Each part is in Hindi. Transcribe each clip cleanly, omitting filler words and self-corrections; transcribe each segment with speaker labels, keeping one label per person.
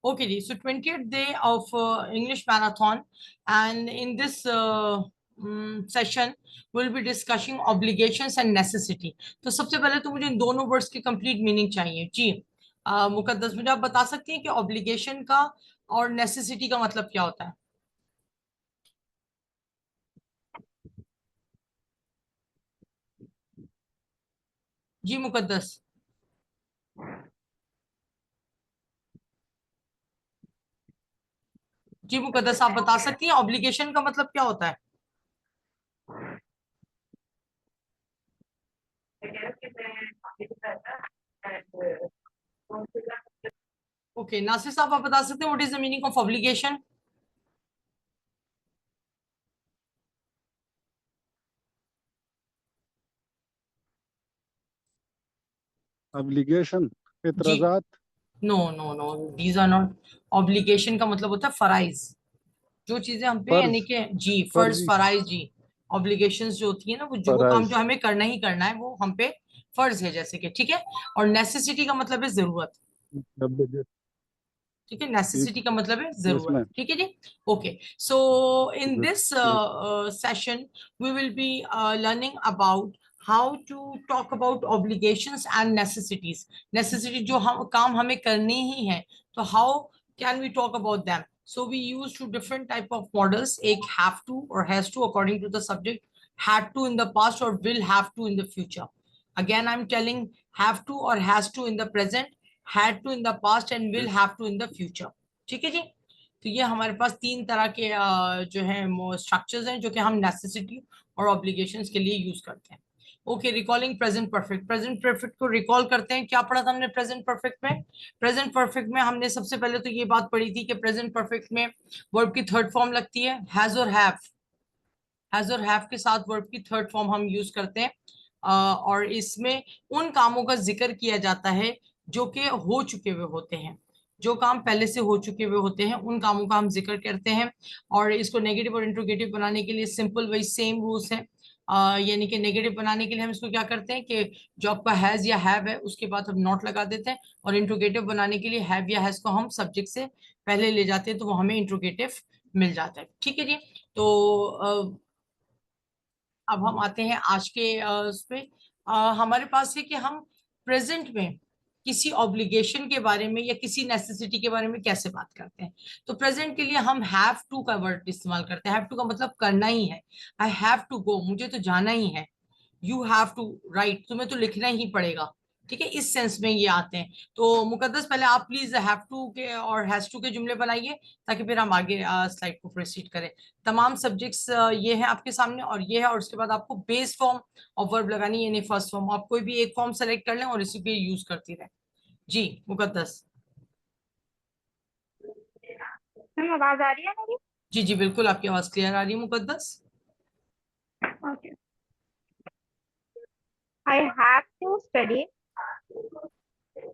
Speaker 1: Okay, ji. So 20th day of English Marathon, and in this session we'll be discussing obligations and necessity. तो सबसे पहले तो मुझे इन दोनों वर्ड्स की कंप्लीट मीनिंग चाहिए जी। मुकद्दस, मुझे आप बता सकती हैं कि ऑब्लिगेशन का और नेसेसिटी का मतलब क्या होता है? जी मुकद्दस। जी मुकद्दस, आप बता सकती हैं ऑब्लिगेशन का मतलब क्या होता है? ओके, नासिर साहब आप बता सकते हैं what is the meaning of obligation?
Speaker 2: Obligation,
Speaker 1: जी,
Speaker 2: इतराजात।
Speaker 1: No no no, these are not. Obligation का मतलब होता है फराइज, जो चीजें हम पे यानी
Speaker 2: फर्ज,
Speaker 1: कि जी फर्ज
Speaker 2: फर्जी,
Speaker 1: फराइज जी। ऑब्लिगेशंस जो होती है ना, वो काम जो
Speaker 2: फराइज।
Speaker 1: हमें करना ही करना है वो हम पे फर्ज है, जैसे कि ठीक है। और नेसेसिटी का मतलब है जरूरत। ठीक है,
Speaker 2: ठीक।
Speaker 1: नेसेसिटी का मतलब है
Speaker 2: यस
Speaker 1: जरूरत,
Speaker 2: मैम।
Speaker 1: ठीक है जी। ओके, सो इन दिस
Speaker 2: ठीक।
Speaker 1: Session we will be learning about how to talk about obligations and necessities. Necessity जो हम काम हमें करनी ही है, तो how can we talk about them? So we use two different type of models, एक have to or has to according to the subject, had to in the past or will have to in the future. Again I'm telling, have to or has to in the present, had to in the past and will have to in the future. ठीक है जी। तो ये हमारे पास तीन तरह के जो है स्ट्रक्चर्स हैं जो कि हम नेसेसिटी और ऑब्लिगेशंस के लिए यूज करते हैं। Okay, recalling present perfect. Present perfect को रिकॉल करते हैं, क्या पढ़ा था हमने प्रेजेंट परफेक्ट में? प्रेजेंट परफेक्ट में हमने सबसे पहले तो ये बात पढ़ी थी कि प्रेजेंट परफेक्ट में वर्ब की थर्ड फॉर्म लगती है हैज और हैव। हैज और हैव के साथ वर्ब की थर्ड फॉर्म हम यूज करते हैं। और इसमें उन कामों का जिक्र किया जाता है जो कि हो चुके हुए होते हैं। जो काम पहले से हो चुके हुए होते हैं उन कामों का हम जिक्र करते हैं। और इसको नेगेटिव और इंट्रोगेटिव बनाने के लिए सिंपल वही सेम रूल्स हैं। यानी कि नेगेटिव बनाने के लिए हम इसको क्या करते हैं कि जो आपका हैज या हैव है उसके बाद हम नॉट लगा देते हैं, और इंट्रोगेटिव बनाने के लिए हैव या हैज को हम सब्जेक्ट से पहले ले जाते हैं, तो वो हमें इंट्रोगेटिव मिल जाता है, ठीक है जी। तो अब हम आते हैं आज के उसमें। हमारे पास है कि हम प्रेजेंट में किसी ऑब्लिगेशन के बारे में या किसी नेसेसिटी के बारे में कैसे बात करते हैं। तो प्रेजेंट के लिए हम हैव टू का वर्ड इस्तेमाल करते हैं। हैव टू का मतलब करना ही है। आई हैव टू गो, मुझे तो जाना ही है। यू हैव टू राइट, तुम्हें तो लिखना ही पड़ेगा। ठीक है, इस सेंस में ये आते हैं। तो मुकद्दस, पहले आप प्लीज हैव टू के और हैज टू के जुमले बनाइए, ताकि फिर हम आगे स्लाइड को प्रोसीड करें। तमाम सब्जेक्ट्स ये हैं आपके सामने और ये है, और उसके बाद आपको बेस फॉर्म ऑफ वर्ब लगानी है, यानी फर्स्ट फॉर्म। आप कोई भी एक फॉर्म सेलेक्ट कर लें और इसी पे यूज करती रहें। जी मुकद्दस।
Speaker 3: मैम आवाज आ रही है मेरी?
Speaker 1: जी जी बिल्कुल, आपकी आवाज क्लियर आ रही है Muqaddas.
Speaker 3: Okay. I have to study.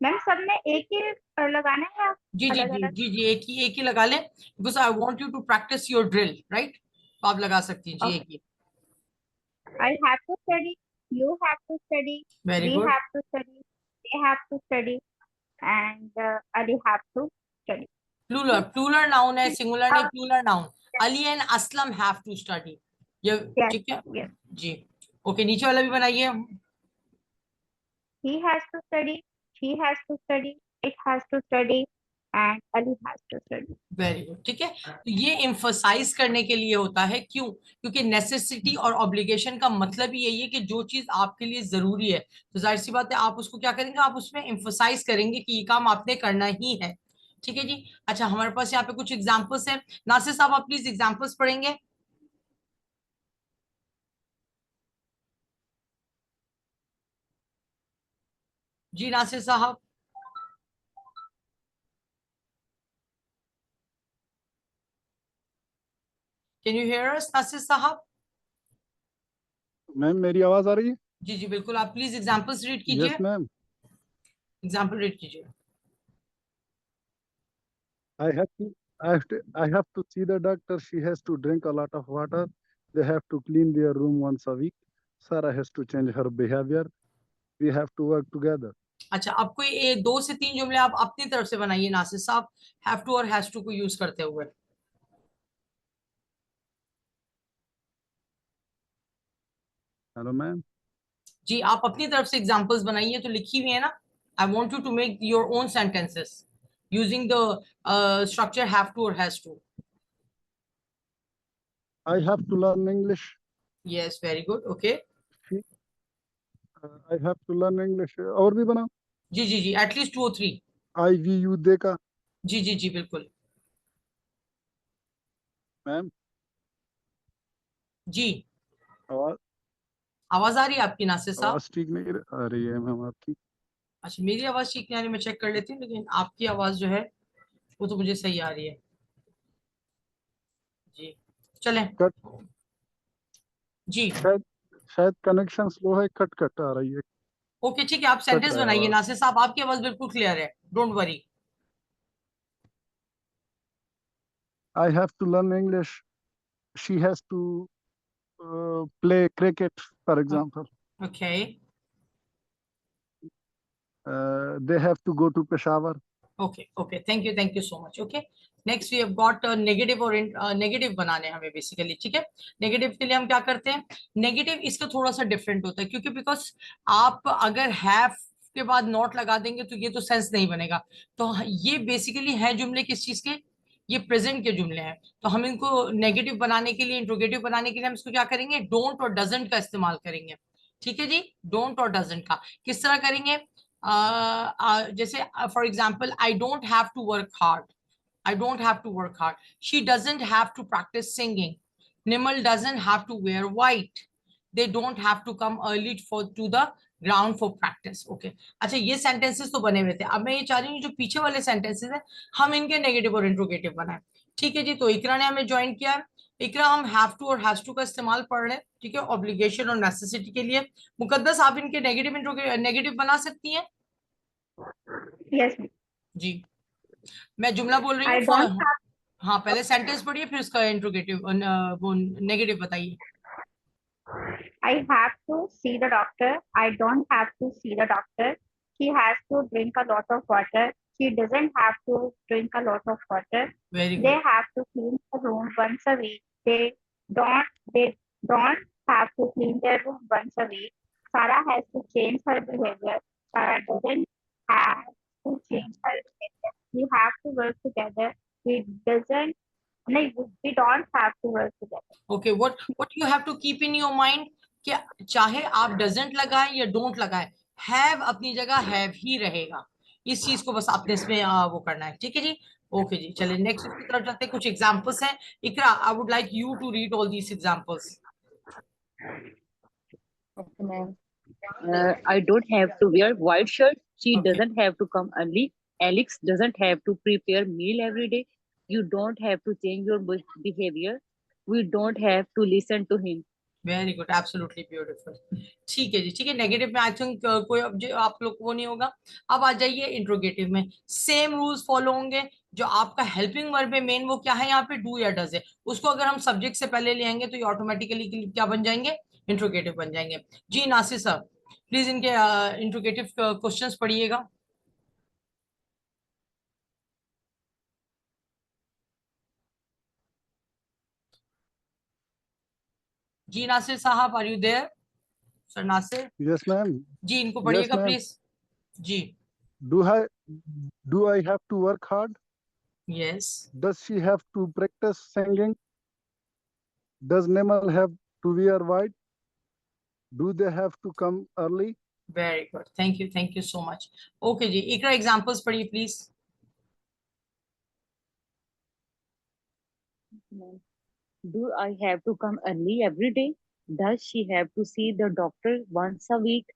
Speaker 3: Ma'am सब में एक ही लगाना है या
Speaker 1: जी जी
Speaker 3: अलग
Speaker 1: जी
Speaker 3: अलग?
Speaker 1: जी जी, एक ही लगा लें, because I want you to practise your drill, right? तो आप लगा सकती हैं जी एक ही।
Speaker 3: I have to study, you have to study,
Speaker 1: very
Speaker 3: we
Speaker 1: good.
Speaker 3: have to study, they have to study, and Ali have to study.
Speaker 1: Plural, plural noun है, सिंगुलर नहीं,
Speaker 3: Uh,
Speaker 1: plural noun. Ali and Aslam have to study. ये
Speaker 3: yes,
Speaker 1: ठीक है
Speaker 3: yes.
Speaker 1: जी। ओके, नीचे वाला भी बनाइए।
Speaker 3: He has to study, she has to study, it has to study, and Ali has to study.
Speaker 1: Very good, ठीक है। तो ये एम्फसाइज करने के लिए होता है, क्यों? क्योंकि नेसेसिटी और ऑब्लिगेशन का मतलब ही यही है कि जो चीज आपके लिए जरूरी है, तो जाहिर सी बात है आप उसको क्या करेंगे, आप उसमें एम्फसाइज करेंगे कि ये काम आपने करना ही है। ठीक है जी। अच्छा, हमारे पास यहाँ पे कुछ एग्जाम्पल्स हैं। नासिर साहब, आप प्लीज एग्जाम्पल्स पढ़ेंगे। जी नासिर साहब, can you hear us Nasir साहब?
Speaker 2: मैम मेरी आवाज आ रही है?
Speaker 1: जी जी बिल्कुल, आप प्लीज एग्जाम्पल्स रीड कीजिए।
Speaker 2: Yes ma'am.
Speaker 1: एग्जाम्पल रीड कीजिए।
Speaker 2: I have to, I have to see the doctor. She has to drink a lot of water. They have to clean their room once a week. Sarah has to change her behavior. We have to work together.
Speaker 1: अच्छा, आपको ये 2 से 3 जुमले आप अपनी तरफ से बनाइए नासिर साहब, हैव टू और हैज टू को यूज करते हुए।
Speaker 2: Hello ma'am.
Speaker 1: जी, आप अपनी तरफ से एग्जांपल्स बनाइए, तो लिखी हुई है ना। I want you to make your own sentences using the structure have to और has to.
Speaker 2: I have to learn English.
Speaker 1: Yes, very good, okay.
Speaker 2: I have to learn English, और भी बनाओ।
Speaker 1: जी जी जी, एटलीस्ट 2 और 3।
Speaker 2: आई वी यू देखा।
Speaker 1: जी जी जी, बिल्कुल।
Speaker 2: मैम
Speaker 1: जी,
Speaker 2: आवाज
Speaker 1: आवाज आ रही है आपकी नासिर साहब?
Speaker 2: आवाज ठीक नहीं आ रही है मैम आपकी।
Speaker 1: अच्छा, मेरी आवाज ठीक नहीं आ रही, मैं चेक कर लेती हूँ, लेकिन आपकी आवाज जो है वो तो मुझे सही आ रही है। जी, चलें।
Speaker 2: कट
Speaker 1: जी,
Speaker 2: शायद शायद कनेक्शन स्लो है, कट कट आ रही है।
Speaker 1: ओके, ठीक है, आप
Speaker 2: कट
Speaker 1: सेंटेंस
Speaker 2: रहा है
Speaker 1: बनाइए
Speaker 2: आवाज।
Speaker 1: नासिर साहब, आपकी आवाज बिल्कुल क्लियर है, don't worry.
Speaker 2: I have to learn English, she has to play cricket for example,
Speaker 1: okay,
Speaker 2: they have to go to Peshawar.
Speaker 1: Okay, okay, thank you so much. Okay, next we have got negative और नेगेटिव बनाने हैं हमें बेसिकली, ठीक है। नेगेटिव के लिए हम क्या करते हैं, नेगेटिव इसका थोड़ा सा डिफरेंट होता है, क्योंकि बिकॉज आप अगर हैव के बाद नॉट लगा देंगे तो ये तो सेंस नहीं बनेगा। तो ये बेसिकली है जुमले किस चीज के, ये प्रेजेंट के जुमले हैं। तो हम इनको नेगेटिव बनाने के लिए, इंट्रोगेटिव बनाने के लिए हम इसको क्या करेंगे, डोंट और डजंट का इस्तेमाल करेंगे। ठीक है जी, डोंट और डजंट का किस तरह करेंगे, जैसे for example, I don't have to work hard, I don't have to work hard. She doesn't have to practice singing. Nimal doesn't have to wear white. They don't have to come early to the ground for practice. Okay. अच्छा, ये sentences तो बने हुए थे, अब मैं ये चाह रही हूँ जो पीछे वाले sentences हैं हम इनके negative और interrogative बनाएं। ठीक है जी, तो इकरा ने हमें ज्वाइन किया है। इकरा, हम have to और has to का इस्तेमाल पढ़ रहे हैं, ठीक है, obligation और necessity के लिए। मुकद्दस, आप इनके नेगेटिव बना सकती हैं?
Speaker 3: Yes,
Speaker 1: जी, मैं जुमला बोल रही
Speaker 3: I
Speaker 1: हूँ
Speaker 3: don't have.
Speaker 1: हाँ, पहले सेंटेंस पढ़िए, फिर उसका इंट्रोगेटिव वो नेगेटिव बताइए।
Speaker 3: I have to see the doctor. I don't have to see the doctor. She has to drink a lot of water. She doesn't have to drink a lot of water.
Speaker 1: Very
Speaker 3: They
Speaker 1: good,
Speaker 3: have to clean the room once a week. Don't they don't have to clean their room once a week. Sarah has to change her behavior. Sarah doesn't have to change her behavior. We have to work together. We doesn't we don't have to work together.
Speaker 1: Okay, what you have to keep in your mind कि चाहे आप डजंट लगाए या डोंट लगाए, हैव अपनी जगह हैव ही रहेगा। इस चीज को बस आपने इसमें वो करना है, ठीक है जी। ओके जी, चलिए नेक्स्ट की तरफ चलते हैं, कुछ एग्जांपल्स हैं। Iqra, I would like you to read all these examples.
Speaker 4: Okay, ma'am. I don't have to wear white shirt. She
Speaker 1: okay,
Speaker 4: doesn't have to come early. Alex doesn't have to prepare meal every day. You don't have to change your behavior. We don't have to listen to him.
Speaker 1: Very good, absolutely beautiful. ठीक है जी, ठीक है, नेगेटिव में आई थिंक कोई अब जो आप लोग वो नहीं होगा। अब आ जाइए इंट्रोगेटिव में, सेम रूल्स फॉलो होंगे। जो आपका हेल्पिंग वर्ब है मेन, वो क्या है यहाँ पे, डू या डज है। उसको अगर हम सब्जेक्ट से पहले ले आएंगे तो ये ऑटोमेटिकली क्या बन जाएंगे, इंट्रोगेटिव बन जाएंगे। जी नासिर साहब, प्लीज इनके इंट्रोगेटिव क्वेश्चंस पढ़िएगा। जी नासिर साहब, are you there? Sir Nasir
Speaker 2: yes ma'am.
Speaker 1: जी, इनको
Speaker 2: यस
Speaker 1: पढ़िएगा
Speaker 2: मैम।
Speaker 1: प्लीज। जी,
Speaker 2: do I do I have to work hard?
Speaker 1: Yes,
Speaker 2: does she have to practise singing? Does Nimal have to wear white? Do they have to come early?
Speaker 1: Very good, thank you so much. Okay जी, इकरा एग्जांपल्स पढ़िए please.
Speaker 4: Do I have to come early every day? Does she have to see the doctor once a week?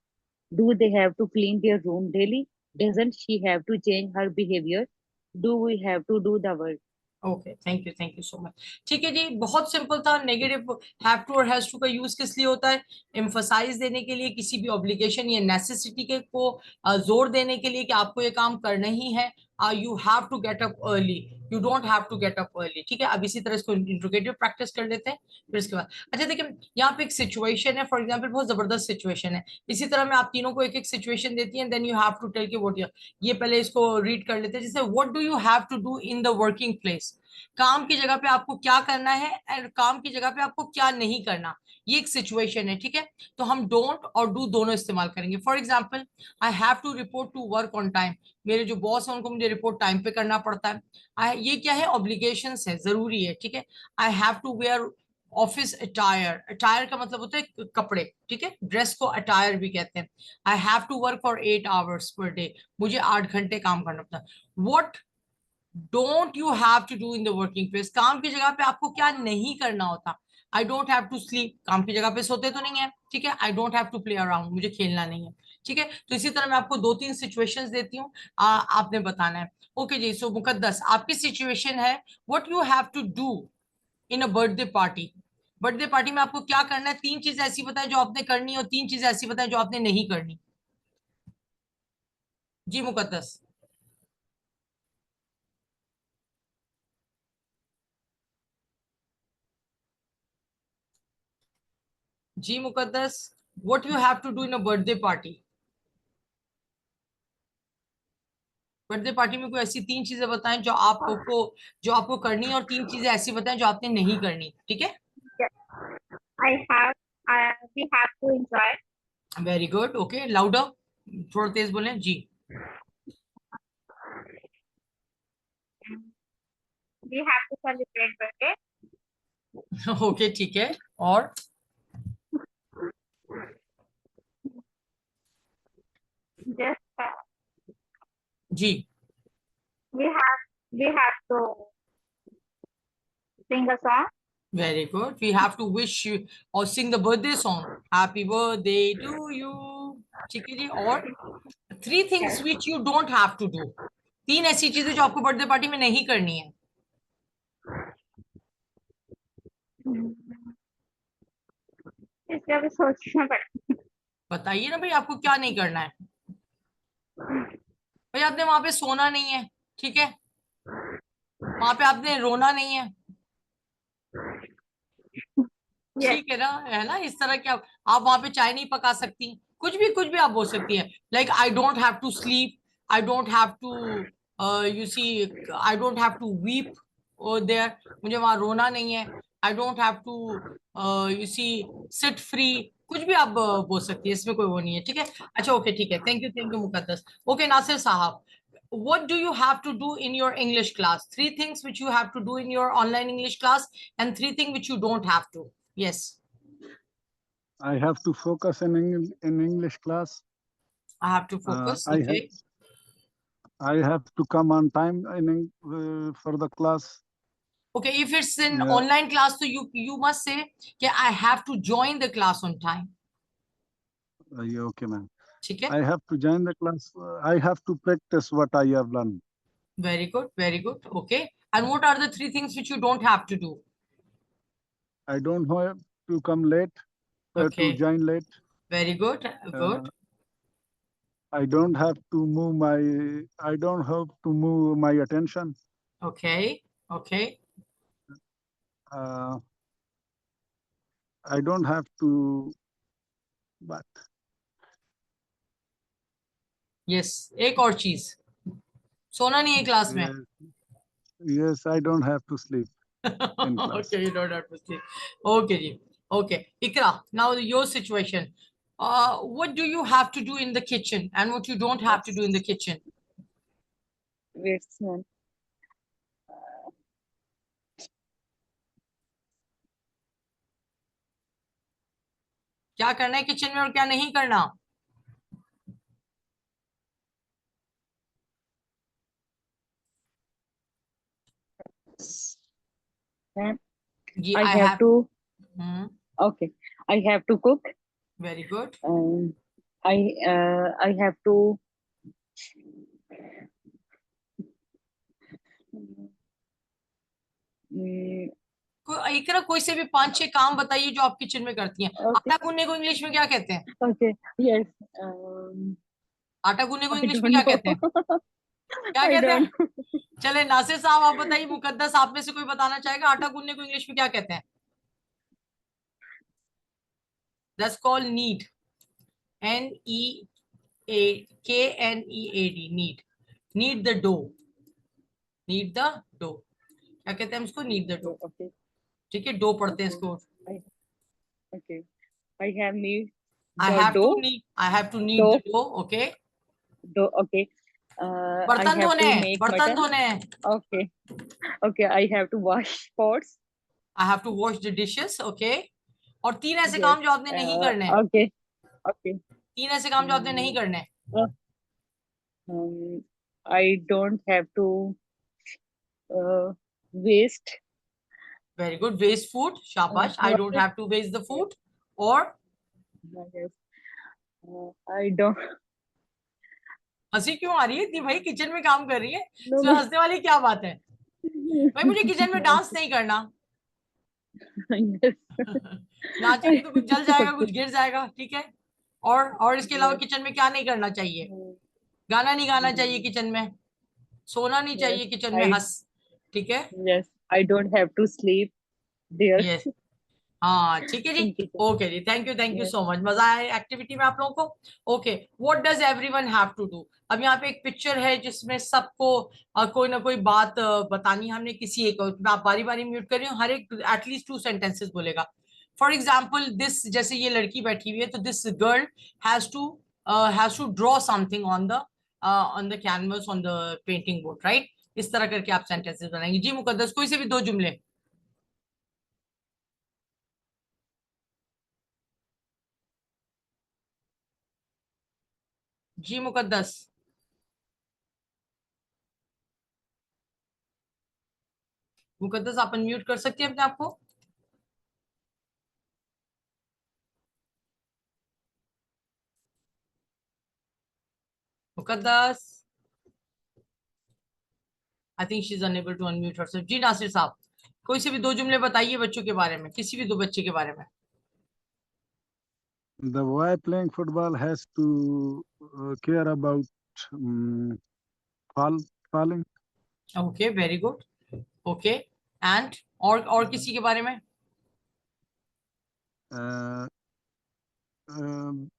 Speaker 4: Do they have to clean their room daily? Doesn't she have to change her behavior? Do we have to do the work?
Speaker 1: Okay, thank you so much. ठीक है जी, बहुत सिंपल था। नेगेटिव हैव टू और हैज टू का यूज किस लिए होता है, एम्फसाइज देने के लिए, किसी भी ऑब्लिगेशन या नेसेसिटी के को जोर देने के लिए कि आपको ये काम करना ही है। You have to get up early, you don't have to get up early, ठीक है। अब इसी तरह इसको इंट्रोगेटिव प्रैक्टिस कर लेते हैं, फिर इसके बाद अच्छा देखिए यहाँ पे एक सिचुएशन है, फॉर एग्जाम्पल बहुत जबरदस्त सिचुएशन है। इसी तरह मैं आप तीनों को एक एक सिचुएशन देती है, then you have to tell के व्हाट यू, ये पहले इसको रीड कर लेते हैं। जैसे what do you have to do in the working place, काम की जगह पे आपको क्या करना है और काम की जगह पे आपको क्या नहीं करना, ये एक सिचुएशन है, ठीक है। तो हम डोंट और डू दोनों इस्तेमाल करेंगे। For example I have to report to work on time, मेरे जो बॉस है उनको मुझे रिपोर्ट टाइम पे करना पड़ता है। ये क्या है, ऑब्लिगेशंस है, जरूरी है, ठीक है। I have to wear office attire, attire का मतलब होता है कपड़े, ठीक है, ड्रेस को अटायर भी कहते हैं। I have to work for 8 hours per day, मुझे 8 घंटे काम करना पड़ता है। What don't you have to do in the working place, काम की जगह पे आपको क्या नहीं करना होता। I don't have to sleep, काम की जगह पे सोते तो नहीं है, ठीक है। I don't have to play around, मुझे खेलना नहीं है, ठीक है। तो इसी तरह मैं आपको 2-3 सिचुएशंस देती हूँ, आपने बताना है। ओके जी, सो मुकद्दस आपकी सिचुएशन है, what you have to do in a birthday party. Birthday party में आपको क्या करना है, 3 चीज ऐसी बताएं जो आपने करनी, और 3 चीज ऐसी बताएं जो आपने नहीं करनी। जी मुकद्दस। जी Muqaddas, what you have to do in a birthday party. Birthday party में कोई ऐसी 3 चीजें बताएं जो आपको करनी है, और 3 चीजें ऐसी बताएं जो आपने नहीं करनी, ठीक है।
Speaker 3: I have, we have to enjoy.
Speaker 1: Very good, okay, louder, थोड़ा तेज बोलें जी।
Speaker 3: We have to celebrate birthday.
Speaker 1: Okay ठीक है, और
Speaker 3: Just
Speaker 1: जी।
Speaker 3: we have to sing a song.
Speaker 1: Very good, we have to wish you और sing the birthday song, happy birthday to you, ठीक है जी। और 3 things which you don't have to do, 3 ऐसी चीजें जो आपको बर्थडे पार्टी में नहीं करनी है।
Speaker 3: इसका भी सोचना पड़ेगा।
Speaker 1: बताइए ना भाई, आपको क्या नहीं करना है। भाई आपने वहां पे सोना नहीं है, ठीक है, वहां पे आपने रोना नहीं है,
Speaker 3: Yes.
Speaker 1: ठीक है ना, इस तरह के आप वहां पे चाय नहीं पका सकती, कुछ भी आप बोल सकती है। Like I don't have to sleep, I don't have to you see, I don't have to weep there, मुझे वहां रोना नहीं है। I don't have to you see sit free, कुछ भी आप बोल सकती है, इसमें कोई वो नहीं है, ठीक है। अच्छा ओके ठीक है, थैंक यू मुकद्दस। ओके नासिर साहब, what do you have to do in your English class? 3 things which you have to do in your online English class, and 3 things which you don't have to. Yes.
Speaker 2: I have to focus in English class.
Speaker 1: I have to focus.
Speaker 2: I
Speaker 1: Okay.
Speaker 2: have to come on time for the class.
Speaker 1: Okay. If it's in
Speaker 2: Yeah.
Speaker 1: online class, so you must say, okay, I have to join the class on time.
Speaker 2: Yeah, okay, ma'am.
Speaker 1: ठीक है.
Speaker 2: I have to join the class. I have to practice what I have learned.
Speaker 1: Very good. Very good. Okay. And what are the 3 things which you don't have to do?
Speaker 2: I don't have to come late or
Speaker 1: Okay.
Speaker 2: to join late.
Speaker 1: Very good. Good.
Speaker 2: I don't have to move my. I don't have to move my attention.
Speaker 1: Okay. Okay.
Speaker 2: I don't have to. But
Speaker 1: Yes. एक और चीज, सोना नहीं है क्लास में.
Speaker 2: yes, I don't have to sleep in class.
Speaker 1: Okay, you don't have to sleep. Okay, ji. Okay. Ikra, now your situation. What do you have to do in the kitchen and what you don't have to do in the kitchen?
Speaker 4: Wait, one.
Speaker 1: क्या करना है किचन में और क्या नहीं करना? जी,
Speaker 4: I have to. Okay, I have to cook.
Speaker 1: Very good.
Speaker 4: I have to.
Speaker 1: इकरा कोई से भी 5-6 काम बताइए जो आप किचन में करती हैं. आटा गूंदने को इंग्लिश में क्या कहते हैं?
Speaker 4: Okay, yes.
Speaker 1: आटा गूंदने को
Speaker 4: I
Speaker 1: इंग्लिश में
Speaker 4: don't
Speaker 1: क्या
Speaker 4: know.
Speaker 1: कहते हैं? क्या
Speaker 4: I
Speaker 1: कहते
Speaker 4: don't
Speaker 1: हैं? चले नासिर साहब आप बताइए, मुकद्दस आप में से कोई बताना चाहेगा आटा गूंदने को इंग्लिश में क्या कहते हैं? That's called knead, NEAKNEAD, knead, knead the dough, knead the dough, क्या कहते हैं इसको? Knead the dough.
Speaker 4: Okay.
Speaker 1: ठीक है, डो पढ़ते हैं
Speaker 4: Okay.
Speaker 1: इसको।
Speaker 4: Okay. I have need
Speaker 1: I
Speaker 4: the
Speaker 1: have to
Speaker 4: dough.
Speaker 1: Knead, I have to knead the
Speaker 4: Dough.
Speaker 1: Dough. Okay,
Speaker 4: Dough. Okay. I
Speaker 1: बर्तन
Speaker 4: have
Speaker 1: धोने
Speaker 4: to
Speaker 1: हैं,
Speaker 4: make
Speaker 1: बर्तन
Speaker 4: mutton.
Speaker 1: धोने हैं।
Speaker 4: Okay. Okay. I have to wash pots.
Speaker 1: I have to wash the dishes. Okay, और तीन ऐसे
Speaker 4: Yes.
Speaker 1: काम जो आपने नहीं करने हैं,
Speaker 4: Okay. Okay.
Speaker 1: तीन ऐसे काम जो आपने नहीं
Speaker 4: Mm,
Speaker 1: करने हैं।
Speaker 4: uh, I don't have to waste.
Speaker 1: Very good, waste food, शाबाश। I don't
Speaker 4: Water.
Speaker 1: Have to waste the
Speaker 4: Yes.
Speaker 1: Food. और
Speaker 4: Yes. I don't.
Speaker 1: हंसी क्यों आ रही है इतनी भाई? किचन में काम कर रही है,
Speaker 4: No.
Speaker 1: इसमें
Speaker 4: No.
Speaker 1: हंसने वाली क्या बात है? भाई मुझे किचन में डांस नहीं करना।
Speaker 4: Yes.
Speaker 1: नाचेंगे तो कुछ जल जाएगा, कुछ
Speaker 4: Okay.
Speaker 1: गिर जाएगा। ठीक है, और इसके अलावा
Speaker 4: Yes.
Speaker 1: किचन में क्या नहीं करना चाहिए? गाना नहीं गाना चाहिए
Speaker 4: Mm,
Speaker 1: किचन में, सोना नहीं
Speaker 4: yes.
Speaker 1: चाहिए किचन में, हंस। ठीक है,
Speaker 4: Yes. I don't have to sleep there
Speaker 1: yes, हाँ ठीक है जी।
Speaker 4: in kitchen.
Speaker 1: ओके जी, thank you
Speaker 4: Yes.
Speaker 1: So much, मजा आया एक्टिविटी में आप लोगों को। Okay, what does everyone have to do? अब यहाँ पे एक पिक्चर है जिसमें सबको कोई ना कोई बात बतानी है हमने, किसी एक को। आप बारी बारी म्यूट कर रही हूँ, हर एक एटलीस्ट 2 सेंटेंसेस बोलेगा। फॉर एग्जाम्पल दिस, जैसे ये लड़की बैठी हुई है, तो this girl has to draw something on the canvas, on the painting board, right? इस तरह करके आप सेंटेंसेस बनाएंगे। जी मुकद्दस, कोई से भी 2 जुमले। जी मुकद्दस, मुकद्दस आप अनम्यूट कर सकती हैं अपने आप को? Muqaddas, I think she is unable to unmute herself. जी नासिर साहब, कोई से भी 2 जुमले बताइए बच्चों के बारे में, किसी भी 2 बच्चे के बारे में।
Speaker 2: The boy playing football has to care about um, fall, falling.
Speaker 1: Okay, very good. Okay, and और किसी के बारे में?
Speaker 2: Uh, um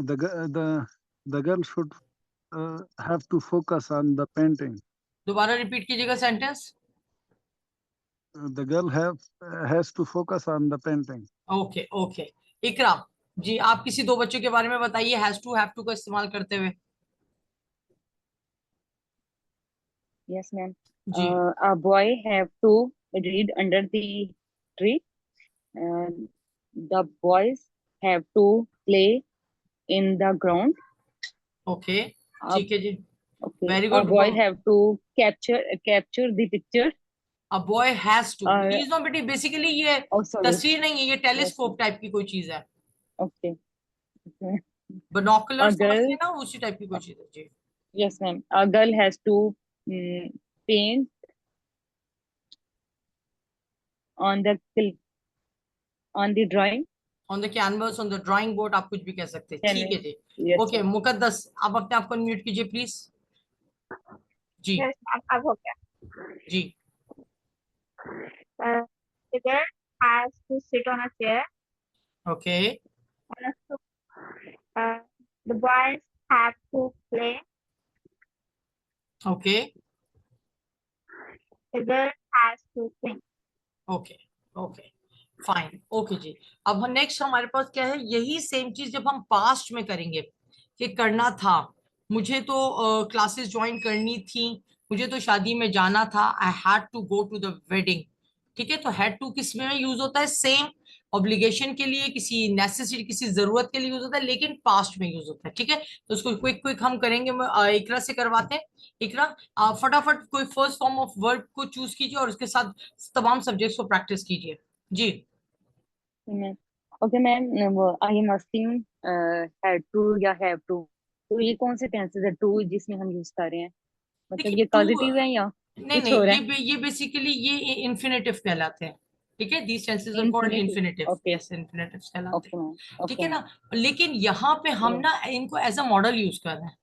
Speaker 2: the girl should have to focus on the painting.
Speaker 1: दोबारा रिपीट कीजिएगा sentence.
Speaker 2: The girl has to focus on the painting.
Speaker 1: Okay okay, इकराम जी, आप किसी 2 बच्चों के बारे में बताइए हैव टू का इस्तेमाल करते हुए।
Speaker 4: Yes, ma'am.
Speaker 1: जी,
Speaker 4: A boy have to read under the tree. And the boys have to play in the ground.
Speaker 1: Okay,
Speaker 4: A,
Speaker 1: ठीक है जी,
Speaker 4: okay.
Speaker 1: Very
Speaker 4: A
Speaker 1: good.
Speaker 4: boy have to capture the picture.
Speaker 1: A boy has to,
Speaker 4: Uh,
Speaker 1: is not बेटी, बेसिकली ये
Speaker 4: oh, sorry.
Speaker 1: तस्वीर नहीं है, ये
Speaker 4: Yes,
Speaker 1: टेलीस्कोप टाइप की कोई चीज है।
Speaker 4: okay. Okay.
Speaker 1: बिनोकुलर
Speaker 4: A
Speaker 1: समझते
Speaker 4: girl,
Speaker 1: हैं ना, उसी टाइप की कोई चीज है जी।
Speaker 4: yes, ma'am. A girl has to paint on the on the drawing.
Speaker 1: On the canvas, on the drawing board, आप कुछ भी कह सकते हैं। ठीक है
Speaker 4: Canvas.
Speaker 1: जी।
Speaker 4: Yes,
Speaker 1: okay
Speaker 4: ma'am.
Speaker 1: मुकद्दस, आप अपने आप को अनम्यूट कीजिए प्लीज। Ji
Speaker 3: Yes, ma'am. अब हो गया.
Speaker 1: जी,
Speaker 3: The girl has to sit on a chair.
Speaker 1: Okay
Speaker 3: On a stool. The boys have to play.
Speaker 1: Okay
Speaker 3: The girl has to sing.
Speaker 1: Okay okay, fine. Okay जी, अब हम नेक्स्ट हमारे पास क्या है, यही सेम चीज जब हम पास्ट में करेंगे कि करना था, मुझे तो क्लासेस ज्वाइन करनी थी, मुझे तो शादी में जाना था, I had to go to the wedding. ठीक है, तो हैड टू किस में यूज होता है? सेम ऑब्लिगेशन के लिए, किसी नेसेसिटी, किसी जरूरत के लिए यूज होता है, लेकिन पास्ट में यूज होता है। ठीक है, तो उसको क्विक क्विक हम करेंगे, इकरा से करवाते हैं। इकरा, फटाफट कोई फर्स्ट फॉर्म ऑफ वर्ब को चूज कीजिए और उसके साथ तमाम सब्जेक्ट्स को प्रैक्टिस कीजिए। जी
Speaker 4: Ma'am. Okay, ma'am. I am asking had to या have to. तो ये कौन से टेंसेस है टू जिसमें हम यूज कर रहे हैं? मतलब
Speaker 1: देखिए
Speaker 4: ये
Speaker 1: टू,
Speaker 4: पॉजिटिव है या
Speaker 1: नहीं
Speaker 4: कुछ और
Speaker 1: नहीं,
Speaker 4: है?
Speaker 1: ये बेसिकली ये इन्फिनेटिव कहलाते हैं। ठीक है, these tenses are called
Speaker 4: Infinitive.
Speaker 1: Infinitive,
Speaker 4: Okay.
Speaker 1: Yes infinitive कहलाते
Speaker 4: Okay,
Speaker 1: हैं।
Speaker 4: ma'am.
Speaker 1: ठीक
Speaker 4: Okay,
Speaker 1: है
Speaker 4: ma'am.
Speaker 1: ना, लेकिन यहाँ पे हम
Speaker 4: Yeah.
Speaker 1: ना इनको एज अ मॉडल यूज कर रहे हैं।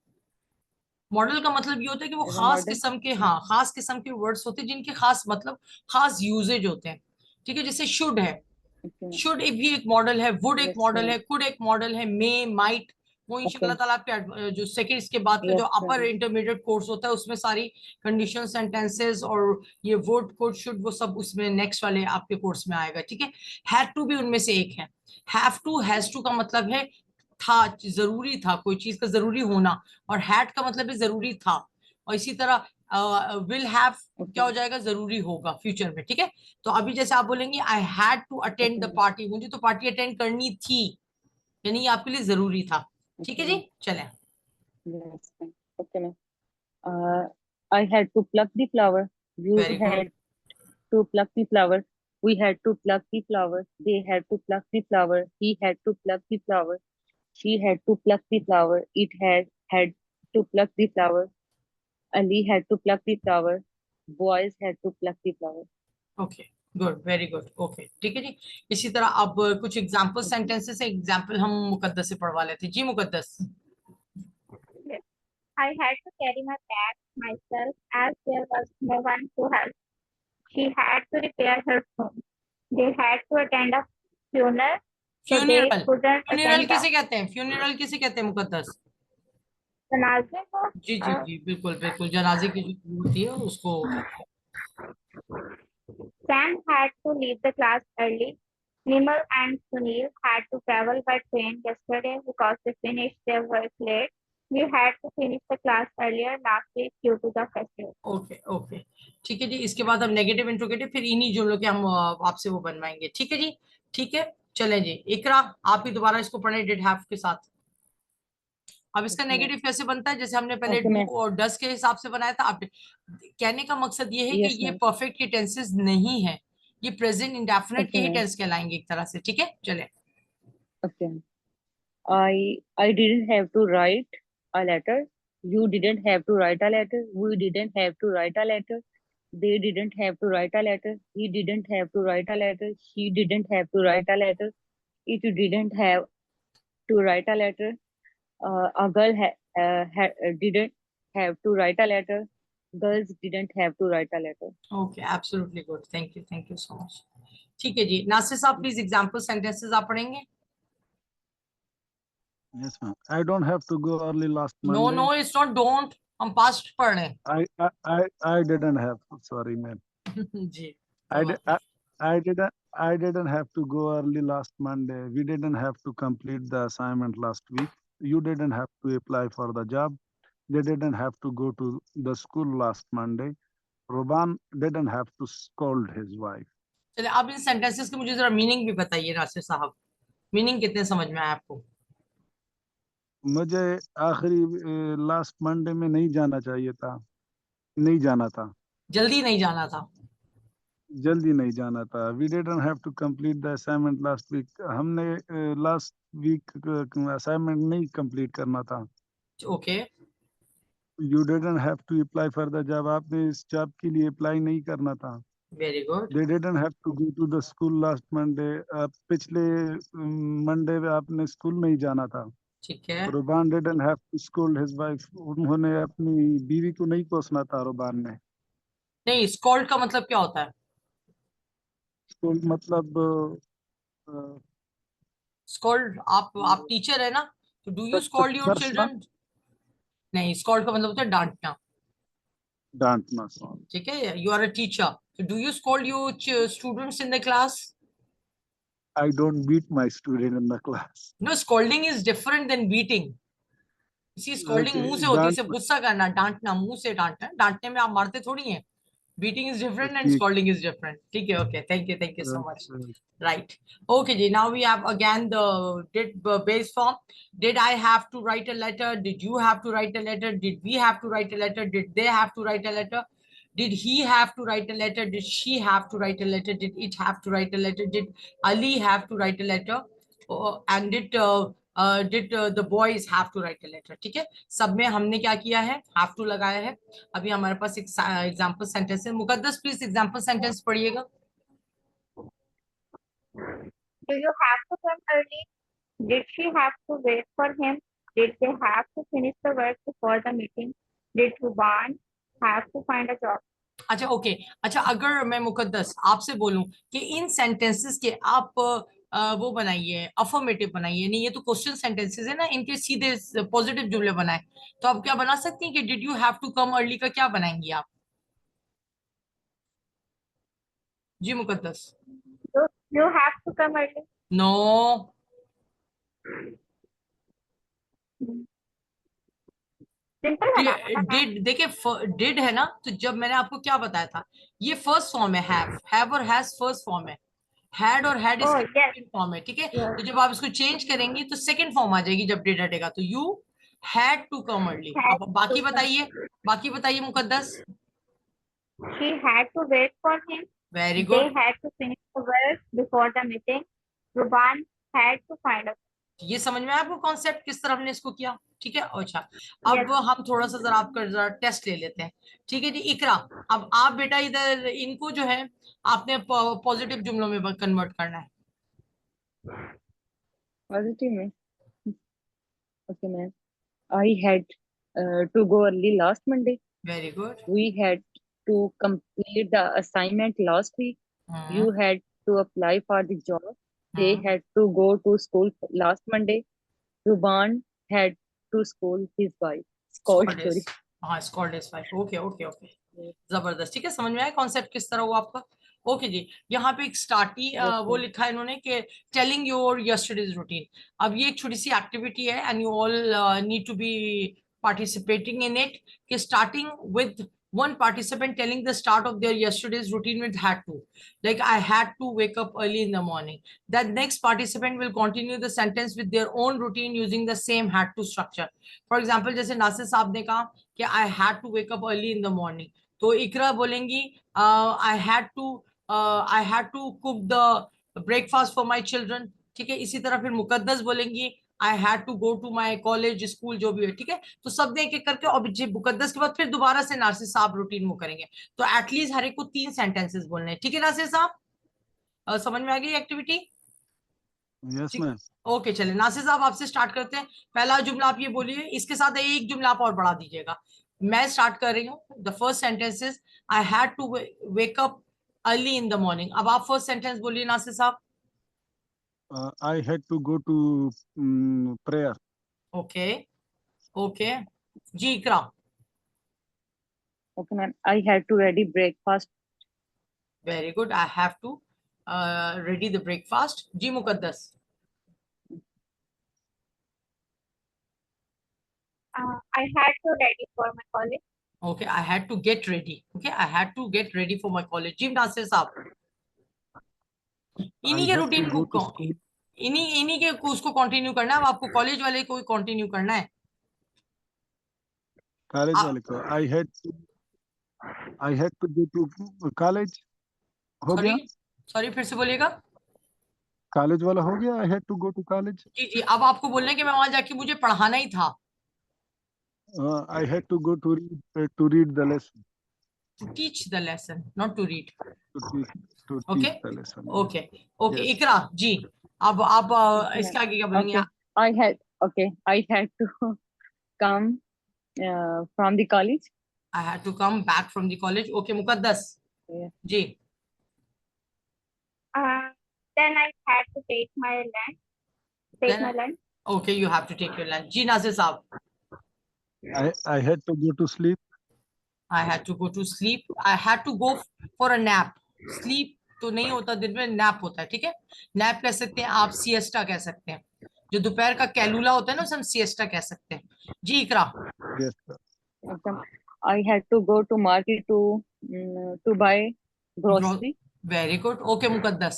Speaker 1: मॉडल का मतलब ये होता है कि वो
Speaker 4: As a
Speaker 1: खास
Speaker 4: model.
Speaker 1: किस्म के, हाँ, खास किस्म के वर्ड्स होते हैं जिनके खास मतलब, खास यूजेज होते हैं। ठीक है, जैसे शुड है,
Speaker 4: Okay.
Speaker 1: शुड एक भी एक मॉडल है, वुड एक
Speaker 4: Yes,
Speaker 1: मॉडल
Speaker 4: ma'am.
Speaker 1: है, कुड एक मॉडल है, मे, माइट, वो इंशाल्लाह
Speaker 4: Okay.
Speaker 1: ताला आपके जो सेकंड इसके बाद का जो
Speaker 4: Yes,
Speaker 1: अपर
Speaker 4: ma'am.
Speaker 1: इंटरमीडिएट कोर्स होता है उसमें सारी कंडीशन सेंटेंसेस और ये वुड, कुड, शुड, वो सब उसमें नेक्स्ट वाले आपके कोर्स में आएगा। ठीक है, हैड टू भी उनमें से एक है। हैव टू, हैज टू का मतलब है था, जरूरी था, कोई चीज का जरूरी होना, और हैड का मतलब है जरूरी था। और इसी तरह विल हैव क्या
Speaker 4: Okay.
Speaker 1: हो जाएगा, जरूरी होगा फ्यूचर में। ठीक है, तो अभी जैसे आप बोलेंगे I had to attend
Speaker 4: Okay,
Speaker 1: the
Speaker 4: ma'am.
Speaker 1: Party, मुझे तो पार्टी अटेंड करनी थी, यानी ये आपके लिए जरूरी था। ठीक है
Speaker 4: Okay,
Speaker 1: जी,
Speaker 4: ma'am.
Speaker 1: चलें।
Speaker 4: Yes, ma'am. Okay, ma'am. Uh, I had to pluck the flower. You
Speaker 1: very good.
Speaker 4: had to pluck the flower. We had to pluck the flower. They had to pluck the flower. He had to pluck the flower. She had to pluck the flower. It had to pluck the flower. Ali had to pluck the flower. Boys had to pluck the flower.
Speaker 1: Okay, good, very good, okay, ठीक है जी। इसी तरह अब कुछ एग्जाम्पल
Speaker 4: Okay.
Speaker 1: सेंटेंसेस, एग्जाम्पल हम मुकद्दस से पढ़वा लेते हैं जी। Muqaddas.
Speaker 3: Yes. I had to carry my bag myself as there was no one to help. She had to repair her phone. They had to attend a funeral, so they
Speaker 1: funeral,
Speaker 3: couldn't
Speaker 1: funeral
Speaker 3: attend the
Speaker 1: किसे कहते हैं, फ्यूनरल किसे कहते हैं मुकद्दस?
Speaker 3: जनाजे को.
Speaker 1: जी जी जी, बिल्कुल बिल्कुल, जनाजे की जो होती है उसको कहते हैं।
Speaker 3: Sam had to leave the class early. Nimal and Sunil had to travel by train yesterday because they finished their work late. We had to finish the class earlier last week due to the festival.
Speaker 1: Okay okay, ठीक है जी। इसके बाद हम नेगेटिव इंट्रोगेटिव फिर इन्हीं जुमलों के हम आपसे वो बनवाएंगे। ठीक है जी, ठीक है, चलें जी। इकरा, आप ही दोबारा इसको पढ़ें डिड हैव के साथ। अब इसका
Speaker 4: Okay, ma'am.
Speaker 1: नेगेटिव कैसे बनता है, जैसे हमने पहले
Speaker 4: Okay,
Speaker 1: डू
Speaker 4: ma'am.
Speaker 1: और डस के हिसाब से बनाया था। अब कहने का मकसद ये है कि
Speaker 4: Yes,
Speaker 1: ये
Speaker 4: ma'am.
Speaker 1: परफेक्ट के टेंसेस नहीं है, ये प्रेजेंट इंडेफिनिट के
Speaker 4: Okay,
Speaker 1: ही
Speaker 4: ma'am.
Speaker 1: टेंस कहलाएंगे एक तरह से। ठीक है, चले।
Speaker 4: Okay. I didn't have to write a letter. You didn't have to write a letter. We didn't have to write a letter. They didn't have to write a letter. He didn't have to write a letter. She didn't have to write a letter. It didn't have to write a letter. A girl didn't have to write a letter. Girls didn't have to write a letter.
Speaker 1: Okay, absolutely good, thank you so much. ठीक है जी, नासिर साहब प्लीज एग्जांपल सेंटेंसेस आप पढ़ेंगे।
Speaker 2: Yes, ma'am. I don't have to go early last
Speaker 1: no
Speaker 2: Monday.
Speaker 1: No, it's not don't, हम पास्ट पढ़ रहे
Speaker 2: I didn't have. Sorry, ma'am.
Speaker 1: हैं जी, कोई
Speaker 2: I,
Speaker 1: बात
Speaker 2: di-
Speaker 1: नहीं।
Speaker 2: I didn't have to go early last Monday. We didn't have to complete the assignment last week. You didn't have to apply for the job. They didn't have to go to the school last Monday. Roban didn't have to scold his wife.
Speaker 1: चलिए, आप इन सेंटेंसेस के मुझे जरा मीनिंग भी बताइए नासिर साहब, मीनिंग कितने समझ में आया आपको?
Speaker 2: मुझे आखिरी लास्ट मंडे में नहीं जाना चाहिए था, नहीं जाना था,
Speaker 1: जल्दी नहीं जाना था।
Speaker 2: जल्दी नहीं जाना था। We didn't have to complete the assignment last week. हमने लास्ट वीक असाइनमेंट नहीं कंप्लीट करना था।
Speaker 1: Okay,
Speaker 2: you didn't have to apply for the job. आपने इस जॉब के लिए अप्लाई नहीं करना था।
Speaker 1: Very good,
Speaker 2: they didn't have to go to the school last Monday. पिछले मंडे में आपने स्कूल नहीं जाना था।
Speaker 1: ठीक है।
Speaker 2: Ruban didn't have to scold his wife. उन्होंने अपनी बीवी को नहीं कोसना था रुबान ने।
Speaker 1: नहीं, स्कॉल्ड का मतलब क्या होता है?
Speaker 2: स्कूल मतलब
Speaker 1: स्कॉल्ड, आप टीचर है ना, तो do you scold your
Speaker 2: Darshana,
Speaker 1: children? नहीं, स्कॉल्ड का मतलब होता है डांटना।
Speaker 2: डांटना। सॉरी,
Speaker 1: ठीक है, यू आर अ टीचर, तो do you scold your students in the class?
Speaker 2: I don't beat my student in the class.
Speaker 1: No, scolding is different than beating. इसी स्कॉल्डिंग
Speaker 2: ओके,
Speaker 1: मुंह से होती है,
Speaker 2: डांट,
Speaker 1: सिर्फ गुस्सा करना, डांटना, मुंह से डांटना, डांटने में आप मारते थोड़ी हैं। बीटिंग इज डिफरेंट एंड
Speaker 2: ठीक।
Speaker 1: Scolding is different. ठीक है, okay, thank you so much. Right. Okay, Ji. Now we have again the did base form. Did I have to write a letter? Did you have to write a letter? Did we have to write a letter? Did they have to write a letter? Did he have to write a letter? Did she have to write a letter? Did it have to write a letter? Did Ali have to write a letter? And did the boys have to write a letter? ठीक है, सब में हमने क्या किया है, have to लगाया है। अभी हमारे पास एक एग्जाम्पल सेंटेंस है। मुकद्दस प्लीज एग्जाम्पल सेंटेंस पढ़िएगा।
Speaker 3: Do you have to come early? Did she have to wait for him? Did they have to finish the work before the meeting? Did Ruban have to find a job?
Speaker 1: अच्छा ओके अच्छा, अगर मैं मुकद्दस आपसे बोलूं कि इन सेंटेंसेस के आप वो बनाइए, अफर्मेटिव बनाइए, नहीं ये तो क्वेश्चन सेंटेंसेस है ना, इनके सीधे पॉजिटिव जुमले बनाए, तो आप क्या बना सकती हैं कि did you have to come early का क्या बनाएंगी आप? जी Muqaddas.
Speaker 3: You have to come early.
Speaker 1: No,
Speaker 3: simple बनाना है।
Speaker 1: डिड देखिए, डिड है ना, तो जब मैंने आपको क्या बताया था, ये फर्स्ट फॉर्म है, हैव और हैज फर्स्ट फॉर्म है, हैड और हैड
Speaker 3: Oh
Speaker 1: इसका
Speaker 3: yes,
Speaker 1: सेकंड फॉर्म है, ठीक है,
Speaker 3: yes.
Speaker 1: तो जब आप इसको चेंज करेंगी तो सेकंड फॉर्म आ जाएगी जब डिड हटेगा, तो you had to come early.
Speaker 3: Had
Speaker 1: अब
Speaker 3: to
Speaker 1: बाकी
Speaker 3: come.
Speaker 1: बताइए, बाकी बताइए मुकद्दस।
Speaker 3: She had to wait for him.
Speaker 1: Very
Speaker 3: They
Speaker 1: good,
Speaker 3: had to finish the work before the meeting. Ruban had to find a
Speaker 1: ये समझ में आया आपको कॉन्सेप्ट किस तरह हमने इसको किया, ठीक है। अच्छा,
Speaker 3: yes.
Speaker 1: अब हम थोड़ा सा जरा आपका जरा टेस्ट ले लेते हैं, ठीक है जी। इकरा, अब आप बेटा इधर इनको जो है आपने पॉजिटिव जुमलों में कन्वर्ट करना है।
Speaker 4: Positive में. Okay, ma'am. I had to go early last Monday.
Speaker 1: Very good.
Speaker 4: We had to complete the assignment last week. You had to apply for the job. They had to go to school last Monday. Ruban had to school his wife. Scold, sorry.
Speaker 1: हाँ, scold is five, okay okay okay, जबरदस्त, ठीक है, समझ में आया कॉन्सेप्ट किस तरह हुआ आपका। ओके जी, यहाँ पे एक स्टार्टी
Speaker 4: Yes,
Speaker 1: वो
Speaker 4: ma'am.
Speaker 1: लिखा है इन्होंने कि टेलिंग योर यस्टरडेज रूटीन। अब ये एक छोटी सी एक्टिविटी है and you all need to be participating in it, कि starting with one participant telling the start of their yesterday's routine with had to, like I had to wake up early in the morning. That next participant will continue the sentence with their own routine using the same had to structure. For example, जैसे नासिर साहब ने कहा कि I had to wake up early in the morning, तो इकरा बोलेंगी I had to cook the breakfast for my children, ठीक है। इसी तरह फिर मुकद्दस बोलेंगी I had to go to my college school जो भी है, ठीक है। तो सब ने एक एक करके, और मुकद्दस के बाद फिर दोबारा से नासिर साहब रूटीन वो करेंगे, तो एटलीस्ट हर एक को 3 सेंटेंसेस बोलने हैं, ठीक है नासिर साहब, समझ में आ गई एक्टिविटी?
Speaker 2: Yes, ma'am.
Speaker 1: ओके चले नासिर साहब आपसे स्टार्ट करते हैं। पहला जुमला आप ये बोलिए, इसके साथ एक जुमला आप और बढ़ा दीजिएगा। मैं स्टार्ट कर रही हूँ, the first sentence is I had to wake up early in the morning. अब आप फर्स्ट सेंटेंस बोलिए नासिर साहब।
Speaker 2: I had to go to prayer.
Speaker 1: Okay okay जी Iqra.
Speaker 4: Okay, ma'am. I had to ready breakfast.
Speaker 1: Very good, I have to ready the breakfast. जी Muqaddas.
Speaker 3: I had to ready for my college.
Speaker 1: Okay, I had to get ready. Okay, I had to get ready for my college. जी नासिर साहब,
Speaker 2: I
Speaker 1: इन्हीं के
Speaker 2: had to
Speaker 1: routine
Speaker 2: go to
Speaker 1: को
Speaker 2: school.
Speaker 1: इन्हीं के उसको कंटिन्यू करना है, अब आपको कॉलेज वाले को कंटिन्यू करना है।
Speaker 2: College
Speaker 1: आप
Speaker 2: वाले को I had to go to college. हो
Speaker 1: सॉरी
Speaker 2: गया?
Speaker 1: सॉरी फिर से बोलिएगा।
Speaker 2: College वाला हो गया? I had to go to college.
Speaker 1: जी जी, अब आपको बोलना है कि मैं वहां जाके मुझे पढ़ाना ही था।
Speaker 2: I had to go to read the lesson.
Speaker 1: To teach the lesson, not to read.
Speaker 2: To teach to
Speaker 1: okay
Speaker 2: teach the lesson.
Speaker 1: Okay okay
Speaker 2: Yes.
Speaker 1: Iqra जी, अब आप
Speaker 4: Okay,
Speaker 1: इसके
Speaker 4: ma'am.
Speaker 1: आगे क्या बोलेंगे?
Speaker 4: Okay. I had to come from the college.
Speaker 1: I had to come back from the college. Okay Muqaddas
Speaker 4: Yeah.
Speaker 1: जी।
Speaker 3: Then I had to take my lunch. Take my
Speaker 1: Then
Speaker 3: lunch.
Speaker 1: okay, you have to take your lunch. जी नासिर साहब।
Speaker 2: I had to go to sleep.
Speaker 1: I had to go to sleep. I had to go for a nap. Sleep तो नहीं होता दिन में, नैप होता है, ठीक है। नैप कह सकते हैं आप, सिएस्टा कह सकते हैं, जो दोपहर का कैलूला होता है ना उसे हम सिएस्टा कह सकते हैं। जी इकरा।
Speaker 2: Yes, sir.
Speaker 4: Okay. I had to go to market to buy grocery.
Speaker 1: Very good, okay Muqaddas.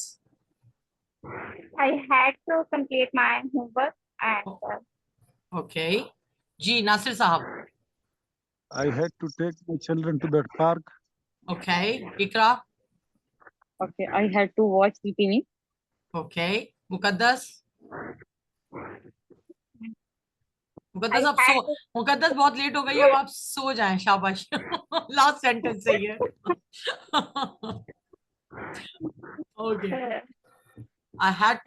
Speaker 3: I had to complete my homework and
Speaker 1: okay जी नासिर साहब।
Speaker 2: I had to take my children to that park.
Speaker 1: Okay Iqra.
Speaker 4: Okay. I had to watch the TV.
Speaker 1: Okay Muqaddas. Muqaddas
Speaker 3: I
Speaker 1: आप
Speaker 3: had
Speaker 1: सो, मुकद्दस बहुत लेट हो गई, अब आप सो जाएं, शाबाश। लास्ट सेंटेंस सही है। Okay
Speaker 3: to
Speaker 1: I had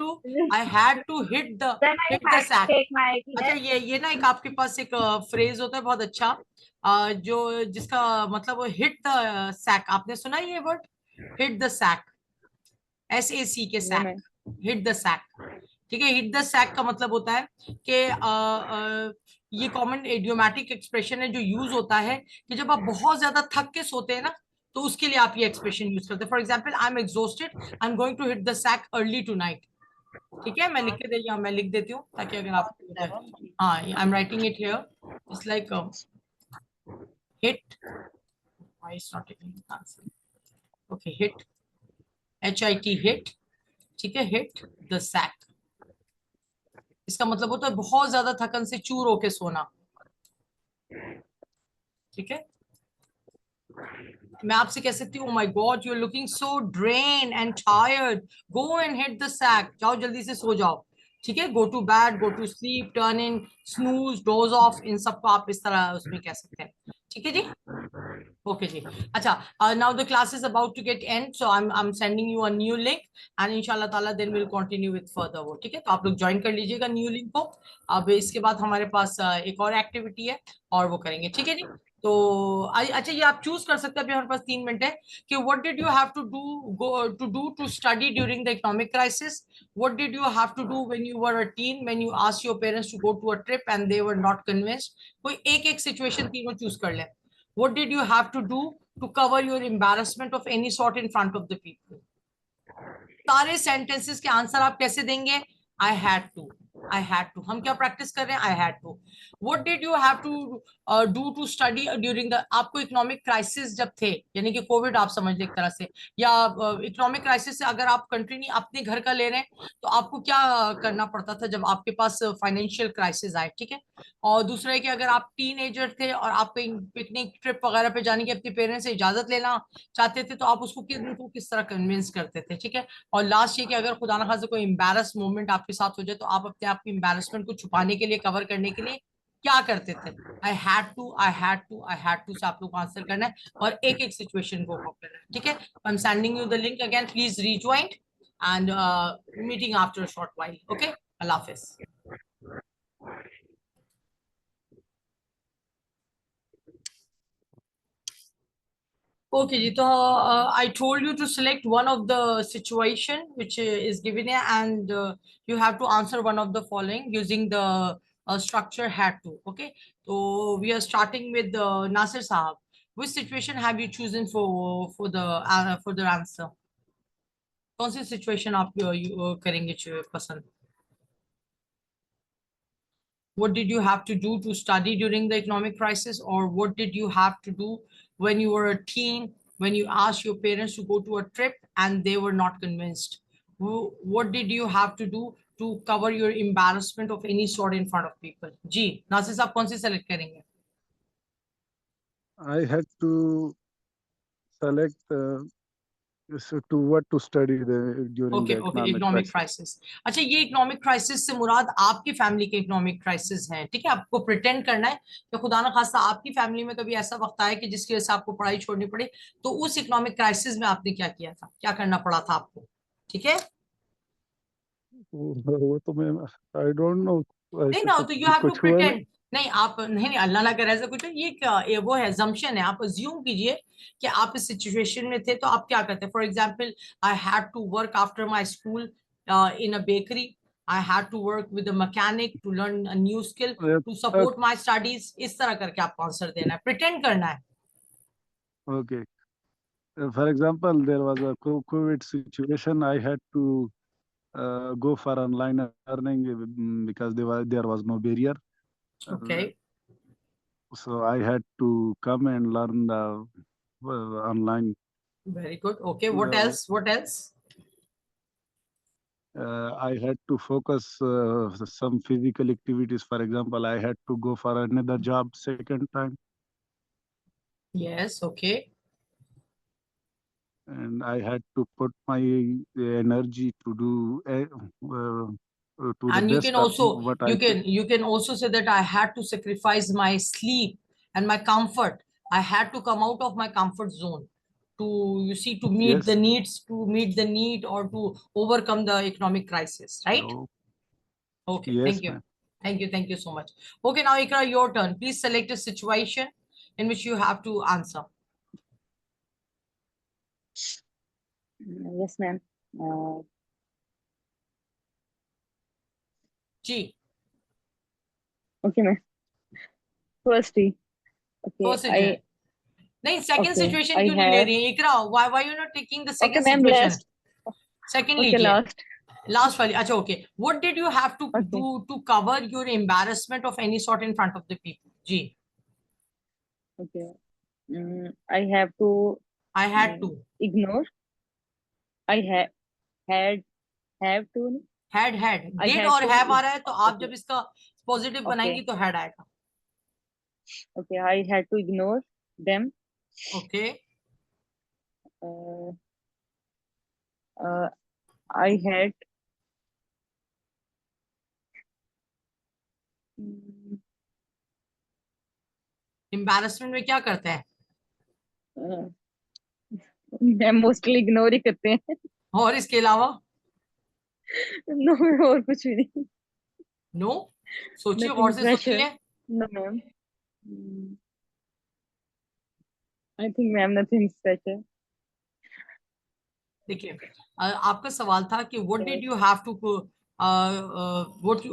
Speaker 1: to hit the
Speaker 3: Then I
Speaker 1: hit the
Speaker 3: had to
Speaker 1: sack.
Speaker 3: take my
Speaker 1: अच्छा, ये ना एक आपके पास एक फ्रेज होता है बहुत अच्छा, जो जिसका मतलब वो हिट द सैक, आपने सुना है ये word, hit the sack, SAC के
Speaker 4: Yeah,
Speaker 1: sack,
Speaker 4: ma'am.
Speaker 1: Hit the sack. ठीक है, हिट द सैक का मतलब होता है कि ये कॉमन इडियोमैटिक एक्सप्रेशन है जो यूज होता है कि जब आप बहुत ज्यादा थक के सोते हैं ना, तो उसके लिए आप ये एक्सप्रेशन यूज करते हैं। For example, I am exhausted, I am going to hit the sack early tonight. ठीक है, मैं लिख के दे, मैं लिख देती हूँ ताकि अगर आप, हाँ, I am writing it here, it's like hit, why it's not taking the answer, okay, hit, HIT, hit, ठीक है, हिट द सैक, इसका मतलब होता है बहुत ज्यादा थकन से चूर होके सोना। ठीक है, मैं आपसे कह सकती हूँ, my god you are looking so drain and tired, go and hit the sack, जाओ जल्दी से सो जाओ। ठीक है, go to bed, go to sleep, turn in, snooze, doze off, इन सबको आप इस तरह उसमें कह सकते हैं। ठीक है जी, ओके जी। अच्छा, now the class is about to get end, so I am sending you a new link and इंशाल्लाह ताला then will continue with further वो। ठीक है, तो आप लोग ज्वाइन कर लीजिएगा न्यू लिंक को। अब इसके बाद हमारे पास एक और एक्टिविटी है और वो करेंगे। ठीक है जी, तो अच्छा, ये आप चूज कर सकते हैं, अभी हमारे पास 3 मिनट है, कि what did you have to do to study during the economic crisis, what did you have to do when you were a teen, when you asked your parents to go to a trip and they were not convinced. कोई एक एक सिचुएशन तीनों चूज कर ले। What did you have to do to cover your embarrassment of any sort in front of the people? सारे सेंटेंसेस के आंसर आप कैसे देंगे? I had to, I had to। हम क्या प्रैक्टिस कर रहे हैं? I had to। What did you have to do to study during the, आपको इकोनॉमिक क्राइसिस जब थे, यानी कि कोविड आप समझ लें एक तरह से, या इकोनॉमिक क्राइसिस से अगर आप कंट्री नहीं अपने घर का ले रहे हैं, तो आपको क्या करना पड़ता था जब आपके पास फाइनेंशियल क्राइसिस आए। ठीक है, और दूसरा है कि अगर आप टीनेजर थे और आप कहीं पिकनिक ट्रिप वगैरह पे जाने की अपने पेरेंट्स से इजाजत लेना चाहते थे, तो आप उसको किस तरह कन्विंस करते थे। ठीक है, और लास्ट ये कि अगर खुदा ना खास्ता कोई एम्बैरस मोमेंट आपके साथ हो जाए, तो आप अपने आप की एम्बैरसमेंट को छुपाने के लिए, कवर करने के लिए क्या करते थे? I had to, I had to, I had to से आप लोग को आंसर करना है और एक एक सिचुएशन को कवर करना है। ठीक है, आई am sending you the link again, please rejoin and meeting after a short while. Okay, Allah Hafiz. Okay, ji, so I told you to select one of the situation which is given here, and you have to answer one of the following using the structure had to. Okay, so we are starting with Nasir Sahab. Which situation have you chosen for the answer? कौन सी situation आप करेंगे पसंद? What did you have to do to study during the economic crisis, or what did you have to do when you were a teen, when you asked your parents to go to a trip and they were not convinced? What did you have to do to cover your embarrassment of any sort in front of people? जी, नासिर साहब कौन सी select करेंगे?
Speaker 2: I had to select to what to study during
Speaker 1: okay
Speaker 2: the
Speaker 1: okay,
Speaker 2: economic
Speaker 1: economic
Speaker 2: crisis.
Speaker 1: Crisis. अच्छा, ये इकोनॉमिक क्राइसिस से मुराद आपकी फैमिली के इकोनॉमिक क्राइसिस हैं। ठीक है, आपको प्रिटेंड करना है कि खुदा ना खास्ता आपकी फैमिली में कभी ऐसा वक्त आया कि जिसकी वजह से आपको पढ़ाई छोड़नी पड़े, तो उस इकोनॉमिक क्राइसिस में आपने क्या किया था, क्या करना पड़ा था आपको। ठीक है,
Speaker 2: वो तो मैं I don't know,
Speaker 1: नहीं
Speaker 2: ऐसे
Speaker 1: ना,
Speaker 2: कुछ
Speaker 1: तो यू हैव टू
Speaker 2: कुछ हुआ नहीं।
Speaker 1: प्रिटेंड। नहीं, आप नहीं, अल्लाह ना करे ऐसा कुछ, ये क्या, ये वो है assumption है, आप अज्यूम कीजिए कि आप इस सिचुएशन में थे तो आप क्या करते हैं। For example, I had to work after my school in a bakery, I had to work with a mechanic to learn a new skill to support my studies. इस तरह करके आपको आंसर देना है, प्रिटेंड करना है।
Speaker 2: Okay. For example, there was a COVID situation. I had to go for online learning because there was no barrier.
Speaker 1: Okay,
Speaker 2: So I had to come and learn the online.
Speaker 1: Very good. Okay, what
Speaker 2: Uh,
Speaker 1: else, what else?
Speaker 2: I had to focus some physical activities. For example, I had to go for another job second time,
Speaker 1: yes, okay.
Speaker 2: and I had to put my energy to do to the
Speaker 1: And you can
Speaker 2: best of
Speaker 1: also,
Speaker 2: what I could.
Speaker 1: you can also say that I had to sacrifice my sleep and my comfort. I had to come out of my comfort zone. you see, to meet
Speaker 2: Yes.
Speaker 1: the needs, to meet the need, or to overcome the economic crisis, right?
Speaker 2: Oh,
Speaker 1: Okay,
Speaker 2: yes,
Speaker 1: thank you.
Speaker 2: ma'am.
Speaker 1: Thank you so much. Okay, now Ikra, your turn. Please select a situation in which you have to answer.
Speaker 4: Yes, ma'am.
Speaker 1: Ji,
Speaker 4: Okay, ma'am. Firstly, okay,
Speaker 1: first situation. नहीं, second
Speaker 4: okay,
Speaker 1: situation
Speaker 4: I
Speaker 1: क्यों नहीं ले
Speaker 4: have,
Speaker 1: रही है इकरा? Why you not taking the
Speaker 4: okay,
Speaker 1: second
Speaker 4: ma'am,
Speaker 1: situation?
Speaker 4: last,
Speaker 1: Second
Speaker 4: okay,
Speaker 1: लीजिए.
Speaker 4: last,
Speaker 1: Last वाली. अच्छा, okay. What did you have to
Speaker 4: okay,
Speaker 1: do to cover your embarrassment of any sort in front of the people? Ji,
Speaker 4: okay. I have to
Speaker 1: I had to.
Speaker 4: ignore. I had have to.
Speaker 1: Had.
Speaker 4: I
Speaker 1: Did
Speaker 4: had
Speaker 1: और
Speaker 4: to.
Speaker 1: have आ रहा है तो आप
Speaker 4: Okay,
Speaker 1: जब इसका पॉजिटिव बनाएंगी
Speaker 4: okay,
Speaker 1: तो had आएगा.
Speaker 4: okay. I had to ignore them.
Speaker 1: Okay.
Speaker 4: Uh, I had. mm,
Speaker 1: Embarrassment में क्या करते हैं?
Speaker 4: uh, मैं मोस्टली इग्नोर ही करते हैं.
Speaker 1: और इसके अलावा?
Speaker 4: नो, और कुछ भी नहीं.
Speaker 1: No. सोचिए,
Speaker 4: Nothing
Speaker 1: गौर से
Speaker 4: special.
Speaker 1: सोचिए.
Speaker 4: No, ma'am. I think, ma'am, nothing special.
Speaker 1: देखिए, आपका सवाल था कि what did you have to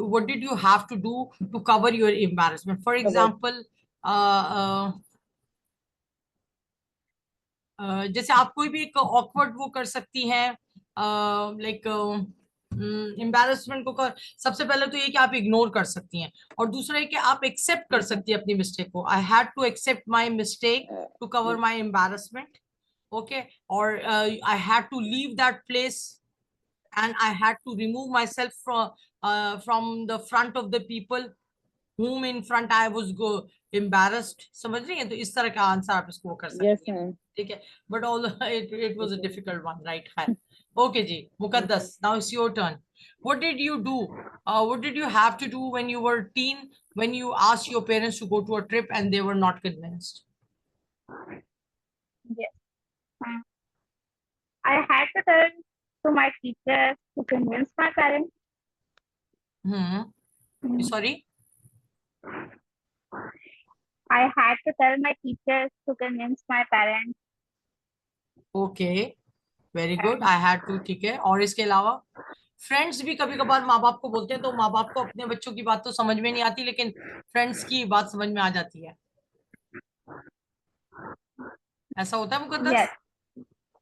Speaker 1: what did you have to do to cover your embarrassment? For
Speaker 4: Covered.
Speaker 1: example, जैसे आप कोई भी एक ऑकवर्ड वो कर सकती हैं, लाइक एम्बैरेसमेंट को सबसे पहले तो ये कि आप इग्नोर कर सकती हैं, और दूसरा है कि आप एक्सेप्ट कर सकती हैं अपनी मिस्टेक को. I had to accept my mistake to cover my embarrassment. Okay, or I had to leave that place, and I had to remove myself from the front of the people whom in front I was embarrassed. समझ रही हैं? तो इस तरह का आंसर आप इसको कर
Speaker 4: Yes,
Speaker 1: सकती हैं.
Speaker 4: ma'am.
Speaker 1: ठीक है, but all it was a
Speaker 4: Okay.
Speaker 1: difficult one, right? है. Okay ji, मुकद्दस, now it's your turn. What did you do? What did you have to do when you were teen, when you asked your parents to go to a trip and they were not convinced?
Speaker 3: Yes. I had to turn to my teachers to convince my parents.
Speaker 1: Sorry?
Speaker 3: I had to tell my teachers to convince my parents.
Speaker 1: Okay, very good. I had to. ठीक है, और इसके अलावा फ्रेंड्स भी कभी कभार माँ बाप को बोलते हैं, तो माँ बाप को अपने बच्चों की बात तो समझ में नहीं आती, लेकिन फ्रेंड्स की बात समझ में आ जाती है. ऐसा होता है मुकद्दस?
Speaker 3: Yes.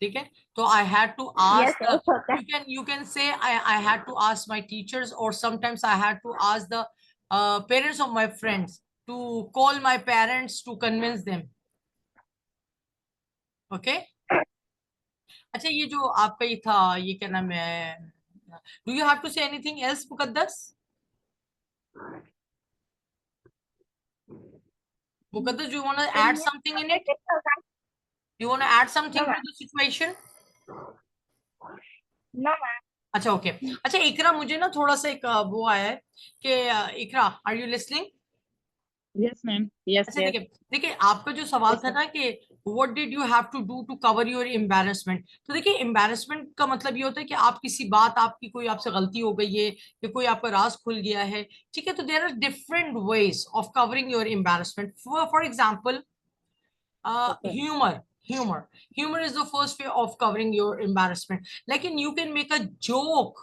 Speaker 1: ठीक है, तो I had to
Speaker 3: Yes,
Speaker 1: ask,
Speaker 3: yes, okay.
Speaker 1: you can say I had to ask my teachers, or sometimes I had to ask the parents of my friends to call my parents to convince them. Okay. अच्छा, ये जो आपका ये था, ये क्या नाम है, do you have to say anything else Muqaddas? Muqaddas, do you want to
Speaker 3: Can
Speaker 1: add
Speaker 3: you
Speaker 1: something in it?
Speaker 3: repeat it, okay?
Speaker 1: You want to add something
Speaker 3: No,
Speaker 1: to
Speaker 3: ma'am.
Speaker 1: the situation?
Speaker 3: No, ma'am.
Speaker 1: अच्छा, ओके. अच्छा इकरा, मुझे ना थोड़ा सा एक वो आया है कि Iqra, are you listening?
Speaker 4: Yes, ma'am. Yes,
Speaker 1: अच्छा,
Speaker 4: yes.
Speaker 1: देखिए देखिए, आपका जो सवाल
Speaker 4: Yes,
Speaker 1: था
Speaker 4: ma'am.
Speaker 1: ना कि what did you have to do to cover your embarrassment, तो देखिए एम्बैरेसमेंट का मतलब ये होता है कि आप किसी बात, आपकी कोई आपसे गलती हो गई है, या कोई आपका राज खुल गया है. ठीक है, तो there are different ways of covering your embarrassment. For example,
Speaker 4: Okay.
Speaker 1: humor is the first way of covering your embarrassment. Like, you can make a joke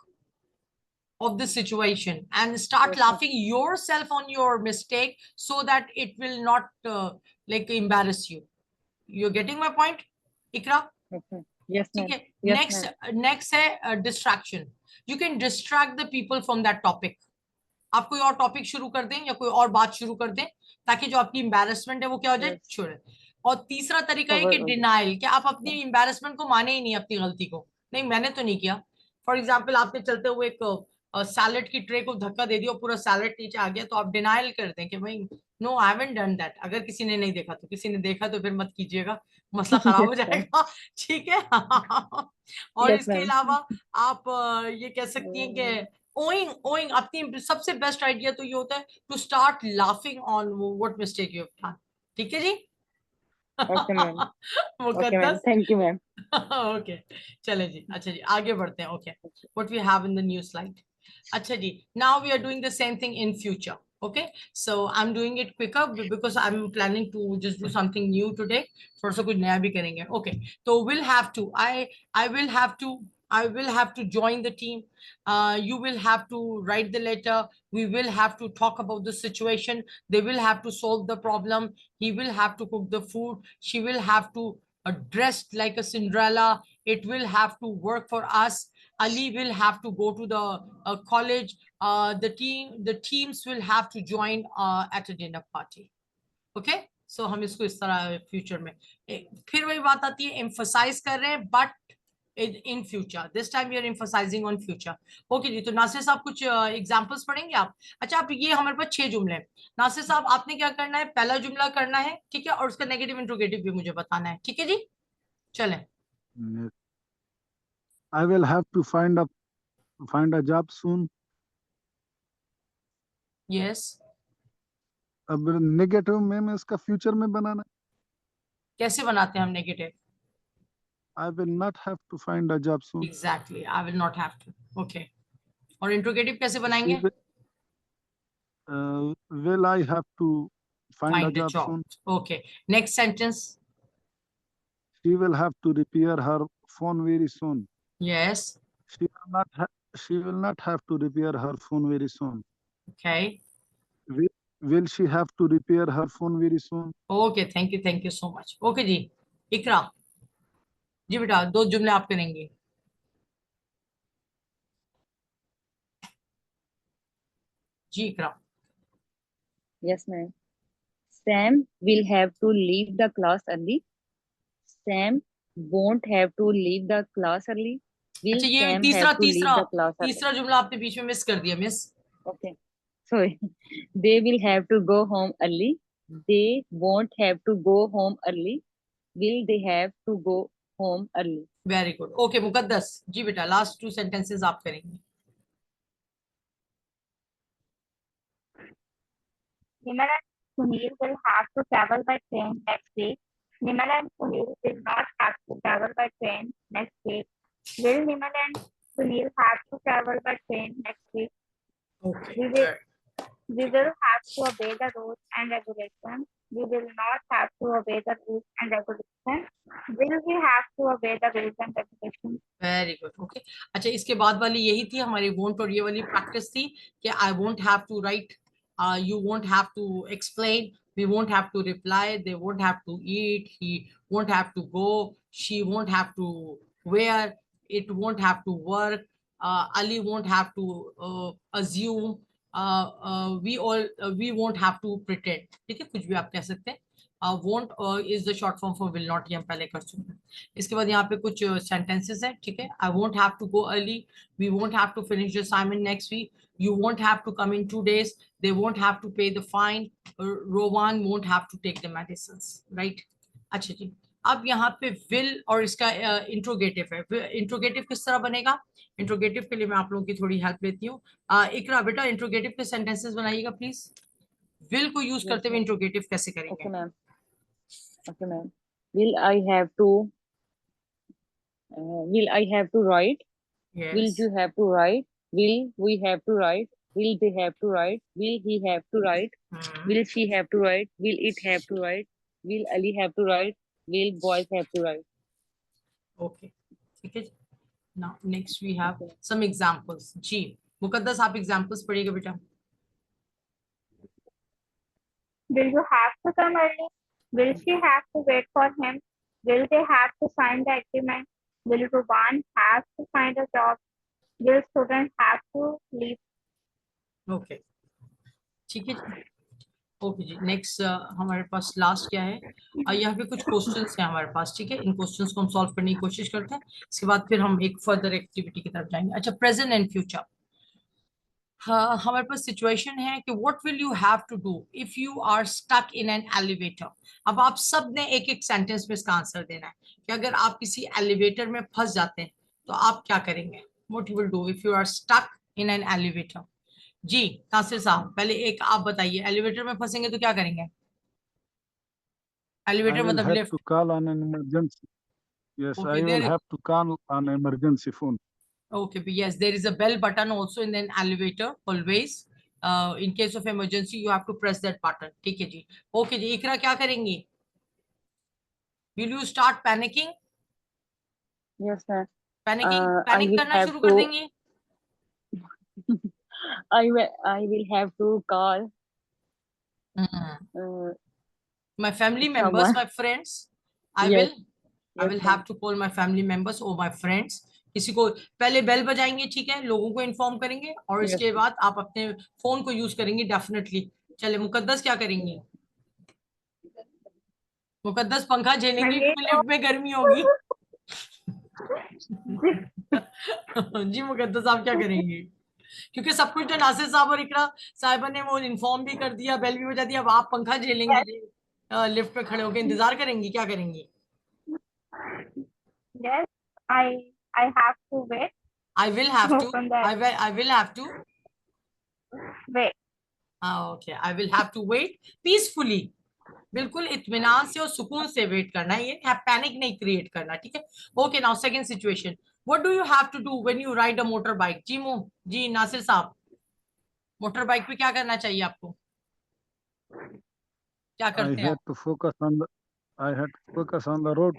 Speaker 1: of the situation and start
Speaker 4: Okay.
Speaker 1: laughing yourself on your mistake, so that it will not like embarrass you. You're getting my point, Ikra?
Speaker 4: Okay. Yes,
Speaker 1: ठीक
Speaker 4: ma'am.
Speaker 1: है.
Speaker 4: Yes,
Speaker 1: next
Speaker 4: ma'am.
Speaker 1: next है distraction. You can distract the people from that topic. आप कोई और टॉपिक शुरू कर दें या कोई और बात शुरू कर दें, ताकि जो आपकी एम्बैरेसमेंट है वो क्या हो जाए,
Speaker 4: Yes.
Speaker 1: छोड़े. और तीसरा तरीका है
Speaker 4: Cover
Speaker 1: कि
Speaker 4: all.
Speaker 1: डिनाइल, कि आप अपनी एम्बैरेसमेंट को माने ही नहीं, अपनी गलती को. नहीं, मैंने तो नहीं किया. फॉर एग्जाम्पल, आपने चलते हुए एक सैलेड की ट्रे को धक्का दे दिया, पूरा सैलेड नीचे आ गया, तो आप डिनाइल कर दें कि भाई no, I haven't done that. अगर किसी ने नहीं देखा तो, किसी ने देखा तो फिर मत कीजिएगा, मसला खराब हो
Speaker 4: Yes, ma'am.
Speaker 1: जाएगा. ठीक है. और
Speaker 4: Yes,
Speaker 1: इसके
Speaker 4: ma'am.
Speaker 1: अलावा आप ये कह सकती हैं कि ओइंग अपनी सबसे बेस्ट आइडिया तो ये होता है to start laughing on what mistake you have done. ठीक है जी.
Speaker 4: Okay, ma'am. Okay, ma'am.
Speaker 1: Muqaddas
Speaker 4: Thank you, ma'am.
Speaker 1: Okay चले जी अच्छा जी आगे बढ़ते हैं okay what we have in the new slide अच्छा जी now we are doing the same thing in future okay so I'm doing it quicker because I'm planning to just do something new today थोड़ा सा कुछ नया भी करेंगे okay so we'll have to I will have to I will have to join the team you will have to write the letter we will have to talk about the situation they will have to solve the problem he will have to cook the food she will have to dressed like a Cinderella it will have to work for us Ali will have to go to the college the teams will have to join at a dinner party okay so हम इसको इस तरह फ्यूचर में फिर वही बात आती है एम्फसाइज कर रहे हैं but in future this time we are emphasizing on future okay जी तो नासिर साहब कुछ एग्जांपल्स पढ़ेंगे आप अच्छा आप ये हमारे पास 6 जुमले हैं नासिर साहब आपने क्या करना है पहला जुमला करना है ठीक है और उसका नेगेटिव इंट्रोगेटिव भी मुझे बताना है ठीक है जी चलें
Speaker 2: Yes. I will have to find a job soon.
Speaker 1: Yes
Speaker 2: अब नेगेटिव में इसका फ्यूचर में बनाना
Speaker 1: कैसे बनाते हैं हम negative
Speaker 2: I will not have to find a job soon.
Speaker 1: Exactly I will not have to okay और इंट्रोगेटिव कैसे
Speaker 2: She
Speaker 1: बनाएंगे
Speaker 2: will I have to find a
Speaker 1: find the
Speaker 2: job
Speaker 1: job
Speaker 2: soon?
Speaker 1: Okay next sentence
Speaker 2: She will have to repair her phone very soon.
Speaker 1: Yes
Speaker 2: She will not have to repair her phone very soon.
Speaker 1: Okay
Speaker 2: Will she have to repair her phone very soon?
Speaker 1: Okay thank you so much okay जी इकरा जी बेटा 2 जुमले आप करेंगे जी इकरा
Speaker 4: Yes, ma'am. Sam will have to leave the class early. Sam won't have to leave the class early. Will
Speaker 1: अच्छा ये
Speaker 4: Sam
Speaker 1: तीसरा
Speaker 4: have to
Speaker 1: तीसरा
Speaker 4: leave the class early?
Speaker 1: तीसरा जुमला आपने बीच में मिस कर दिया miss
Speaker 4: Okay. Sorry. They will have to go home early. They won't have to go home early. Will they have to go home early?
Speaker 1: Very good okay Muqaddas जी बेटा लास्ट 2 सेंटेंसेस आप करेंगे
Speaker 3: Nimal and Sunil will have to travel by train next week. Nimal and Sunil will not have to travel by train next week. Will Nimal and Sunil have to travel by train next week?
Speaker 1: Okay
Speaker 3: We will have to obey the rules and regulations. We will not have to obey the rules and regulations. Will we have to obey the rules and regulations?
Speaker 1: Very good okay अच्छा इसके बाद वाली यही थी हमारी वोंट और ये वाली प्रैक्टिस थी कि I won't have to write you won't have to explain we won't have to reply they won't have to eat he won't have to go she won't have to wear it won't have to work Ali won't have to assume we won't have to pretend ठीक है कुछ भी आप कह सकते हैं won't is the short form for will not ये हम पहले कर चुके हैं इसके बाद यहाँ पे कुछ sentences है ठीक है I won't have to go early we won't have to finish the assignment next week you won't have to come in 2 days they won't have to pay the fine Rowan won't have to take the medicines right अच्छा जी अब यहाँ पे will और इसका इंट्रोगेटिव है इंट्रोगेटिव किस तरह बनेगा इंट्रोगेटिव के लिए मैं आप लोगों की थोड़ी हेल्प लेती हूँ इकरा बेटा इंट्रोगेटिव के सेंटेंसेस बनाइएगा प्लीज will को यूज करते हुए इंट्रोगेटिव कैसे करेंगे
Speaker 4: Okay, ma'am. Okay, ma'am. Will I have to? Will I have to write? Will
Speaker 1: yes
Speaker 4: you have to write? Will we have to write? Will they have to write? Will he have to write? Will she have to write? Will it have to write? Will Ali have to write? Will boys have to write?
Speaker 1: okay ठीक है now next we have some examples जी मुकद्दस आप examples पढ़िएगा बेटा
Speaker 3: Will you have to come early? Will she have to wait for him? Will they have to sign the agreement? Will Ruban have to find a job? Will students have to leave?
Speaker 1: Okay ठीक है ओके जी नेक्स्ट हमारे पास लास्ट क्या है यहाँ पे कुछ क्वेश्चंस हैं हमारे पास ठीक है इन क्वेश्चंस को हम सॉल्व करने की कोशिश करते हैं इसके बाद फिर हम एक फर्दर एक्टिविटी की तरफ जाएंगे अच्छा प्रेजेंट एंड फ्यूचर हाँ हमारे पास सिचुएशन है कि what will you have to do if you are stuck in an elevator अब आप सब ने एक एक सेंटेंस में इसका आंसर देना है कि अगर आप किसी एलिवेटर में फंस जाते हैं तो आप क्या करेंगे what you will do if you are stuck in an elevator जी नासिर साहब पहले एक आप बताइए एलिवेटर में फंसेंगे तो क्या करेंगे Elevator
Speaker 2: I will
Speaker 1: मतलब
Speaker 2: have
Speaker 1: lift.
Speaker 2: to call on an emergency. Yes,
Speaker 1: Okay,
Speaker 2: I will
Speaker 1: there.
Speaker 2: have to call on emergency phone.
Speaker 1: Okay, but yes, there is a bell button also in an elevator always. In case of emergency, you have to press that button. ठीक है जी. Okay जी, इकरा क्या करेंगी? Will you start panicking?
Speaker 4: Yes, sir.
Speaker 1: Panicking,
Speaker 4: I
Speaker 1: panic
Speaker 4: will
Speaker 1: करना
Speaker 4: have
Speaker 1: शुरू कर
Speaker 4: to.
Speaker 1: देंगी.
Speaker 4: I will have to call
Speaker 1: My family members,
Speaker 4: someone.
Speaker 1: my friends. I
Speaker 4: Yes,
Speaker 1: will, I
Speaker 4: yes,
Speaker 1: will
Speaker 4: ma'am.
Speaker 1: have to call my family members or my friends. किसी को पहले बेल बजाएंगे, ठीक है, लोगों को इन्फॉर्म करेंगे और
Speaker 4: Yes,
Speaker 1: इसके बाद आप अपने फोन को यूज करेंगे डेफिनेटली. चले मुकद्दस क्या करेंगी? मुकद्दस पंखा झेलेंगी
Speaker 3: मैं
Speaker 1: क्योंकि लिफ्ट में गर्मी होगी.
Speaker 3: जी
Speaker 1: जी मुकद्दस आप क्या करेंगी? क्योंकि सब कुछ तो नासिर साहब और इकरा साहिबा ने वो इन्फॉर्म भी कर दिया, बेल भी बजा दिया. अब आप पंखा झेलेंगी जी, लिफ्ट पे खड़े होकर इंतजार करेंगी, क्या करेंगी?
Speaker 3: yes, I have to wait.
Speaker 1: I will have to.
Speaker 3: Open the
Speaker 1: I will have to.
Speaker 3: wait.
Speaker 1: Okay, I will have to wait peacefully. बिल्कुल इत्मीनान से और सुकून से वेट करना है, ये पैनिक नहीं क्रिएट करना, ठीक है. Okay, now second situation. What do you have to do when you ride a motor bike? जी नासिर साहब, मोटर बाइक पे क्या करना चाहिए आपको? क्या
Speaker 2: I
Speaker 1: करते हैं
Speaker 2: had
Speaker 1: आप?
Speaker 2: to focus on the road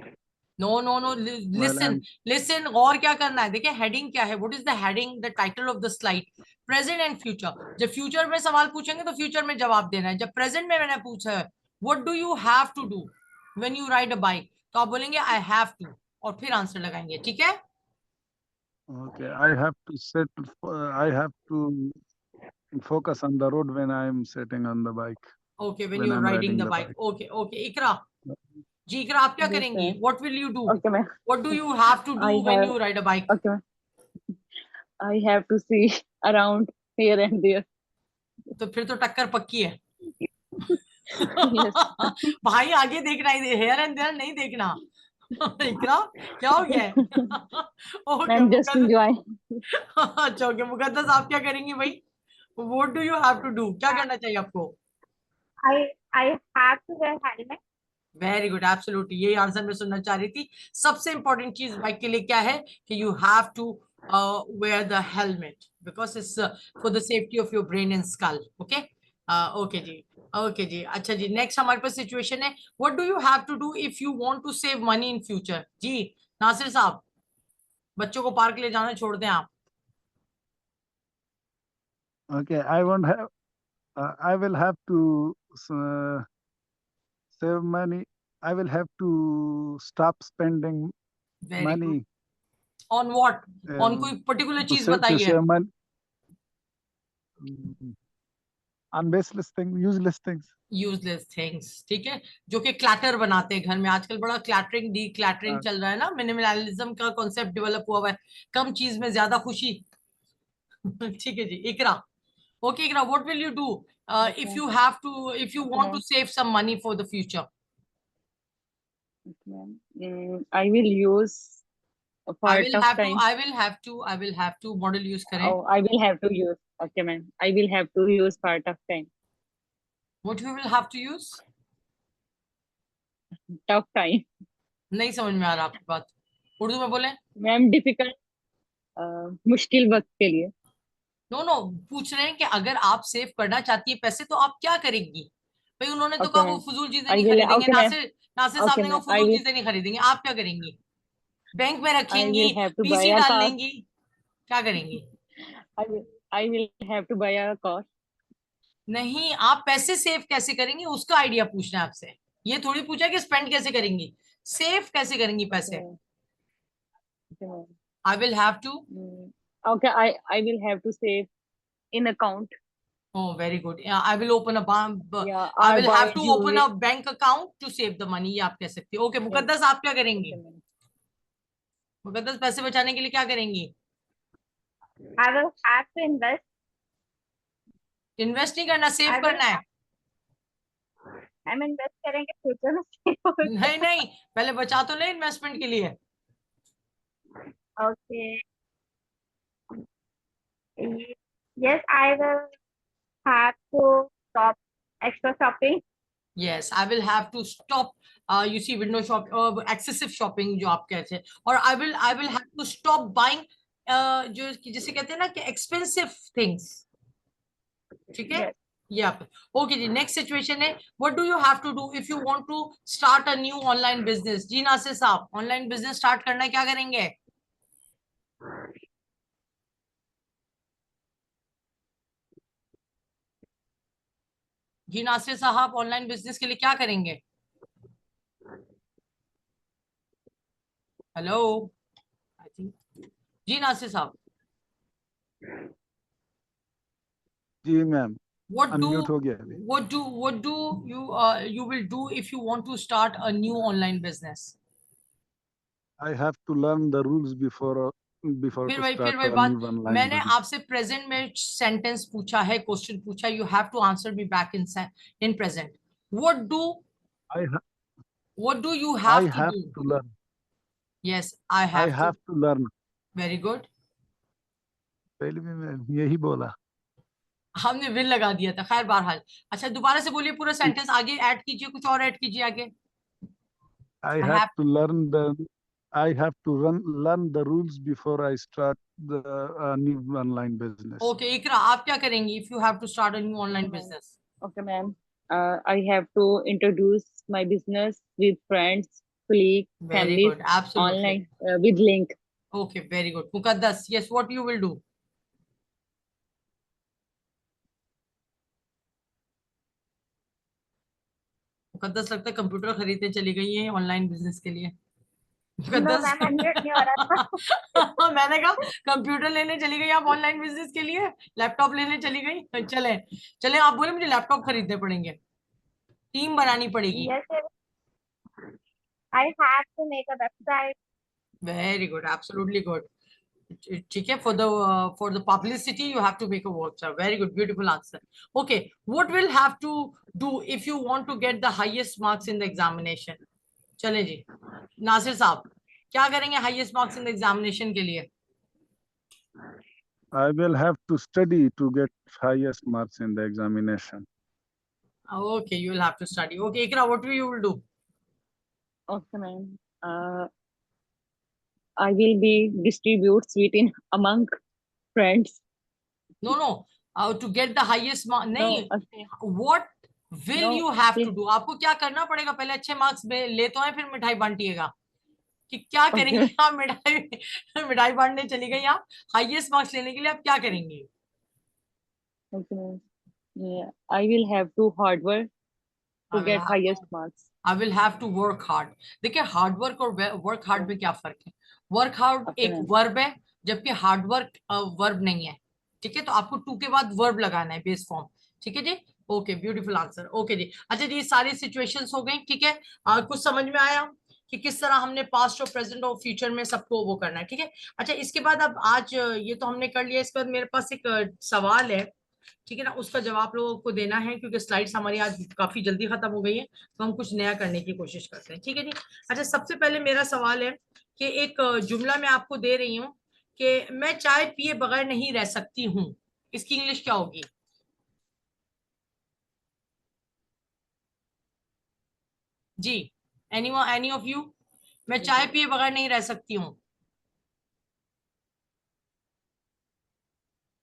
Speaker 1: no no no,
Speaker 2: while
Speaker 1: listen
Speaker 2: I'm
Speaker 1: listen. और क्या करना है? देखिए हेडिंग क्या है. What is the heading, the title of the slide? Present and future. जब फ्यूचर में सवाल पूछेंगे तो फ्यूचर में जवाब देना है. जब प्रेजेंट में मैंने पूछा है what do you have to do when you ride a bike, तो आप बोलेंगे आई हैव टू और फिर आंसर लगाएंगे, ठीक है.
Speaker 2: okay. I have to focus on the road when I'm sitting on the bike,
Speaker 1: okay, when
Speaker 2: when
Speaker 1: you
Speaker 2: I'm
Speaker 1: riding
Speaker 2: riding
Speaker 1: the
Speaker 2: the
Speaker 1: bike.
Speaker 2: bike.
Speaker 1: Okay okay, Iqra जी, इकरा आप क्या
Speaker 4: yes,
Speaker 1: करेंगी?
Speaker 4: sir.
Speaker 1: What will you do?
Speaker 4: Okay, ma'am.
Speaker 1: What do you have to
Speaker 4: I
Speaker 1: do when
Speaker 4: have.
Speaker 1: You ride a bike?
Speaker 4: Okay, ma'am. I have to see around here and there.
Speaker 1: तो फिर तो टक्कर पक्की है.
Speaker 4: Yes.
Speaker 1: भाई आगे देखना ही, हेयर एंड देयर नहीं देखना. इकरा क्या हो गया है? Okay
Speaker 4: I'm just
Speaker 1: Muqaddas.
Speaker 4: enjoying.
Speaker 1: अच्छा ओके मुकद्दस, आप क्या करेंगी भाई? What do you have to do, क्या करना चाहिए आपको?
Speaker 3: I have to wear helmet.
Speaker 1: Very good, absolutely, यही आंसर मैं सुनना चाह रही थी. सबसे इंपॉर्टेंट चीज बाइक के लिए क्या है कि you have to wear the helmet because it's for the safety of your brain and skull. Okay okay जी. ओके जी, अच्छा जी, नेक्स्ट हमारे पास सिचुएशन है. What do you have to do if you want to save money in future? जी नासिर साहब, बच्चों को पार्क ले जाना छोड़ दें आप.
Speaker 2: Okay, I will have to uh, save money. I will have to stop spending
Speaker 1: very good.
Speaker 2: money
Speaker 1: on what? On
Speaker 2: um,
Speaker 1: कोई पर्टिकुलर
Speaker 2: to
Speaker 1: चीज
Speaker 2: to
Speaker 1: बताइए.
Speaker 2: save money mm, on baseless things, useless things.
Speaker 1: Useless things, ठीक है, जो कि क्लैटर बनाते हैं घर में. आजकल बड़ा क्लैटरिंग डी क्लैटरिंग
Speaker 2: Uh,
Speaker 1: चल रहा है ना, मिनिमलिज्म का कॉन्सेप्ट डेवलप हुआ है. कम चीज में ज्यादा खुशी. ठीक है जी, Iqra. Okay Iqra, what will you do if
Speaker 4: Okay.
Speaker 1: You have to, if you
Speaker 4: Okay,
Speaker 1: want to
Speaker 4: ma'am.
Speaker 1: Save some money for the future?
Speaker 4: Okay, ma'am. I will use a
Speaker 1: I
Speaker 4: part
Speaker 1: will
Speaker 4: of
Speaker 1: have to,
Speaker 4: time.
Speaker 1: I will have to, I will have to model use करें.
Speaker 4: Oh, I will have to use. Okay, ma'am. I will have to use part of time.
Speaker 1: What you will have to use?
Speaker 4: Tough time.
Speaker 1: नहीं समझ में आ रहा आपकी बात, उर्दू में बोले.
Speaker 4: मैम डिफिकल्ट, मुश्किल वक्त के लिए.
Speaker 1: नो नो, पूछ रहे हैं कि अगर आप सेव करना चाहती है पैसे तो आप क्या करेंगी? भाई उन्होंने तो कहा
Speaker 4: ओके
Speaker 1: वो
Speaker 4: मैम.
Speaker 1: फजूल चीजें
Speaker 4: आई
Speaker 1: नहीं
Speaker 4: विल.
Speaker 1: खरीदेंगे.
Speaker 4: Okay ma'am.
Speaker 1: नासिर नासिर साहब
Speaker 4: ओके
Speaker 1: ने कहा
Speaker 4: मैम.
Speaker 1: फजूल चीजें नहीं खरीदेंगे. आप क्या करेंगी? बैंक में
Speaker 4: आई
Speaker 1: रखेंगी,
Speaker 4: will have to buy
Speaker 1: PC
Speaker 4: a
Speaker 1: डाल
Speaker 4: कार.
Speaker 1: लेंगी, क्या करेंगी?
Speaker 4: I will have to buy a car.
Speaker 1: नहीं, आप पैसे सेव कैसे करेंगी उसका आइडिया पूछना है आपसे. ये थोड़ी पूछा कि स्पेंड कैसे करेंगी, सेव कैसे करेंगी पैसे.
Speaker 4: Okay ma'am.
Speaker 1: I will have to.
Speaker 4: Okay, I will have to save in account.
Speaker 1: Oh, very good. Yeah, I will open a bank.
Speaker 4: या
Speaker 1: I
Speaker 4: I
Speaker 1: will have
Speaker 4: by
Speaker 1: to open
Speaker 4: jewellery.
Speaker 1: a bank account to save the money. ये आप कह सकती है. ओके मुकद्दस, आप क्या करेंगी?
Speaker 4: Okay ma'am.
Speaker 1: मुकद्दस पैसे बचाने के लिए क्या करेंगी?
Speaker 3: I will have to invest.
Speaker 1: Invest नहीं करना, सेव
Speaker 3: I will
Speaker 1: करना है.
Speaker 3: I'm invest करेंगे फ्यूचर में.
Speaker 1: नहीं नहीं, पहले बचा तो ले इन्वेस्टमेंट के लिए.
Speaker 3: Okay. Yes, I will have to stop extra shopping.
Speaker 1: Yes, I will have to stop. You see, window shop, excessive shopping जो आप कहते हैं, और I will have to stop buying जो जिसे कहते हैं ना कि expensive things. ठीक है?
Speaker 3: Yes.
Speaker 1: Yeah. Okay जी. Next situation है, what do you have to do if you want to start a new online business? जी नासिर साहब, online business start करना है, क्या करेंगे? जी नासिर साहब, ऑनलाइन बिजनेस के लिए क्या करेंगे? हेलो, आई थिंक जी नासिर साहब,
Speaker 2: जी मैम,
Speaker 1: what
Speaker 2: अनम्यूट
Speaker 1: do
Speaker 2: हो गया अभी।
Speaker 1: what do you will do if you want to start a new online business?
Speaker 2: I have to learn the rules before to
Speaker 1: फिर
Speaker 2: start
Speaker 1: वही
Speaker 2: a
Speaker 1: बात,
Speaker 2: new online
Speaker 1: मैंने
Speaker 2: business.
Speaker 1: आपसे प्रेजेंट में सेंटेंस पूछा है, क्वेश्चन पूछा, you have to answer me back in present. what do
Speaker 2: I ha
Speaker 1: what do you
Speaker 2: I
Speaker 1: have to
Speaker 2: have
Speaker 1: do?
Speaker 2: to learn.
Speaker 1: Yes, I
Speaker 2: I
Speaker 1: have to.
Speaker 2: have to learn.
Speaker 1: Very good.
Speaker 2: पहले भी मैं यही बोला.
Speaker 1: हमने विल लगा दिया था, खैर बहरहाल. अच्छा, दोबारा से बोलिए पूरा सेंटेंस, आगे ऐड कीजिए, कुछ और ऐड कीजिए आगे.
Speaker 2: I
Speaker 1: I
Speaker 2: have
Speaker 1: have.
Speaker 2: to learn learn the rules before I start the new online business.
Speaker 1: Okay Iqra, आप क्या करेंगी if you have to start a new online
Speaker 4: Okay, ma'am.
Speaker 1: Business?
Speaker 4: Okay, ma'am. I have to introduce my business with friends, colleagues,
Speaker 1: very
Speaker 4: families,
Speaker 1: good, absolutely.
Speaker 4: online with link.
Speaker 1: Okay very good. Muqaddas, yes, what you will do? Muqaddas लगता है कंप्यूटर खरीदने चली गई है ऑनलाइन बिजनेस के लिए.
Speaker 3: No,
Speaker 1: मुकद्दस.
Speaker 3: ma'am, unmute नहीं हो रहा था.
Speaker 1: मैंने कहा कंप्यूटर लेने चली गई आप ऑनलाइन बिजनेस के लिए, लैपटॉप लेने चली गई. चले चले, आप बोले मुझे लैपटॉप खरीदने पड़ेंगे, टीम बनानी पड़ेगी.
Speaker 3: Yes, sir. I have to make a website.
Speaker 1: Very good, absolutely good. ठीक है, for the publicity you have to make a workshop. Very good, beautiful answer. Okay, what will have to do if you want to get the highest marks in the examination? चले जी, नासिर साहब क्या करेंगे highest marks in the examination के लिए?
Speaker 2: I will have to study to get highest marks in the examination.
Speaker 1: Okay, you will have to study. Okay, Ikra, what will you will do?
Speaker 4: Okay, ma'am. I will be distribute sweet in among friends.
Speaker 1: No, to get the highest mark.
Speaker 4: No,
Speaker 1: नहीं,
Speaker 4: okay.
Speaker 1: what will
Speaker 4: No,
Speaker 1: you have to
Speaker 4: please.
Speaker 1: do? आपको क्या करना पड़ेगा? पहले अच्छे मार्क्स ले तो आए, फिर मिठाई बांटिएगा. कि क्या
Speaker 4: Okay.
Speaker 1: करेंगे आप? मिठाई बांटने चली गई आप, हाईएस्ट मार्क्स लेने के लिए आप क्या करेंगे?
Speaker 4: Okay, ma'am. Yeah, I will have to hard work
Speaker 1: I
Speaker 4: to
Speaker 1: will
Speaker 4: get
Speaker 1: have
Speaker 4: highest
Speaker 1: to,
Speaker 4: marks.
Speaker 1: I will have to work hard. देखिए हार्ड वर्क और वर्क हार्ड में क्या फर्क है? वर्क हार्ड
Speaker 4: Okay,
Speaker 1: एक
Speaker 4: ma'am.
Speaker 1: वर्ब है, जबकि हार्ड वर्क वर्ब नहीं है. ठीक है, तो आपको टू के बाद वर्ब लगाना है, बेस फॉर्म. ठीक है जी. Okay, beautiful answer. ओके जी. अच्छा जी, सारी सिचुएशंस हो गई. ठीक है, कुछ समझ में आया कि किस तरह हमने पास्ट और प्रेजेंट और फ्यूचर में सबको वो करना है? ठीक है. अच्छा, इसके बाद अब आज ये तो हमने कर लिया. इसके बाद मेरे पास एक सवाल है, ठीक है ना, उसका जवाब लोगों को देना है, क्योंकि स्लाइड्स हमारी आज काफी जल्दी खत्म हो गई है, तो हम कुछ नया करने की कोशिश करते हैं. ठीक है जी. अच्छा, सबसे पहले मेरा सवाल है कि एक जुमला मैं आपको दे रही हूँ कि मैं चाय पिए बगैर नहीं रह सकती हूँ. इसकी इंग्लिश क्या होगी? जी, एनी ऑफ यू? मैं चाय पिए बगैर नहीं रह सकती हूँ.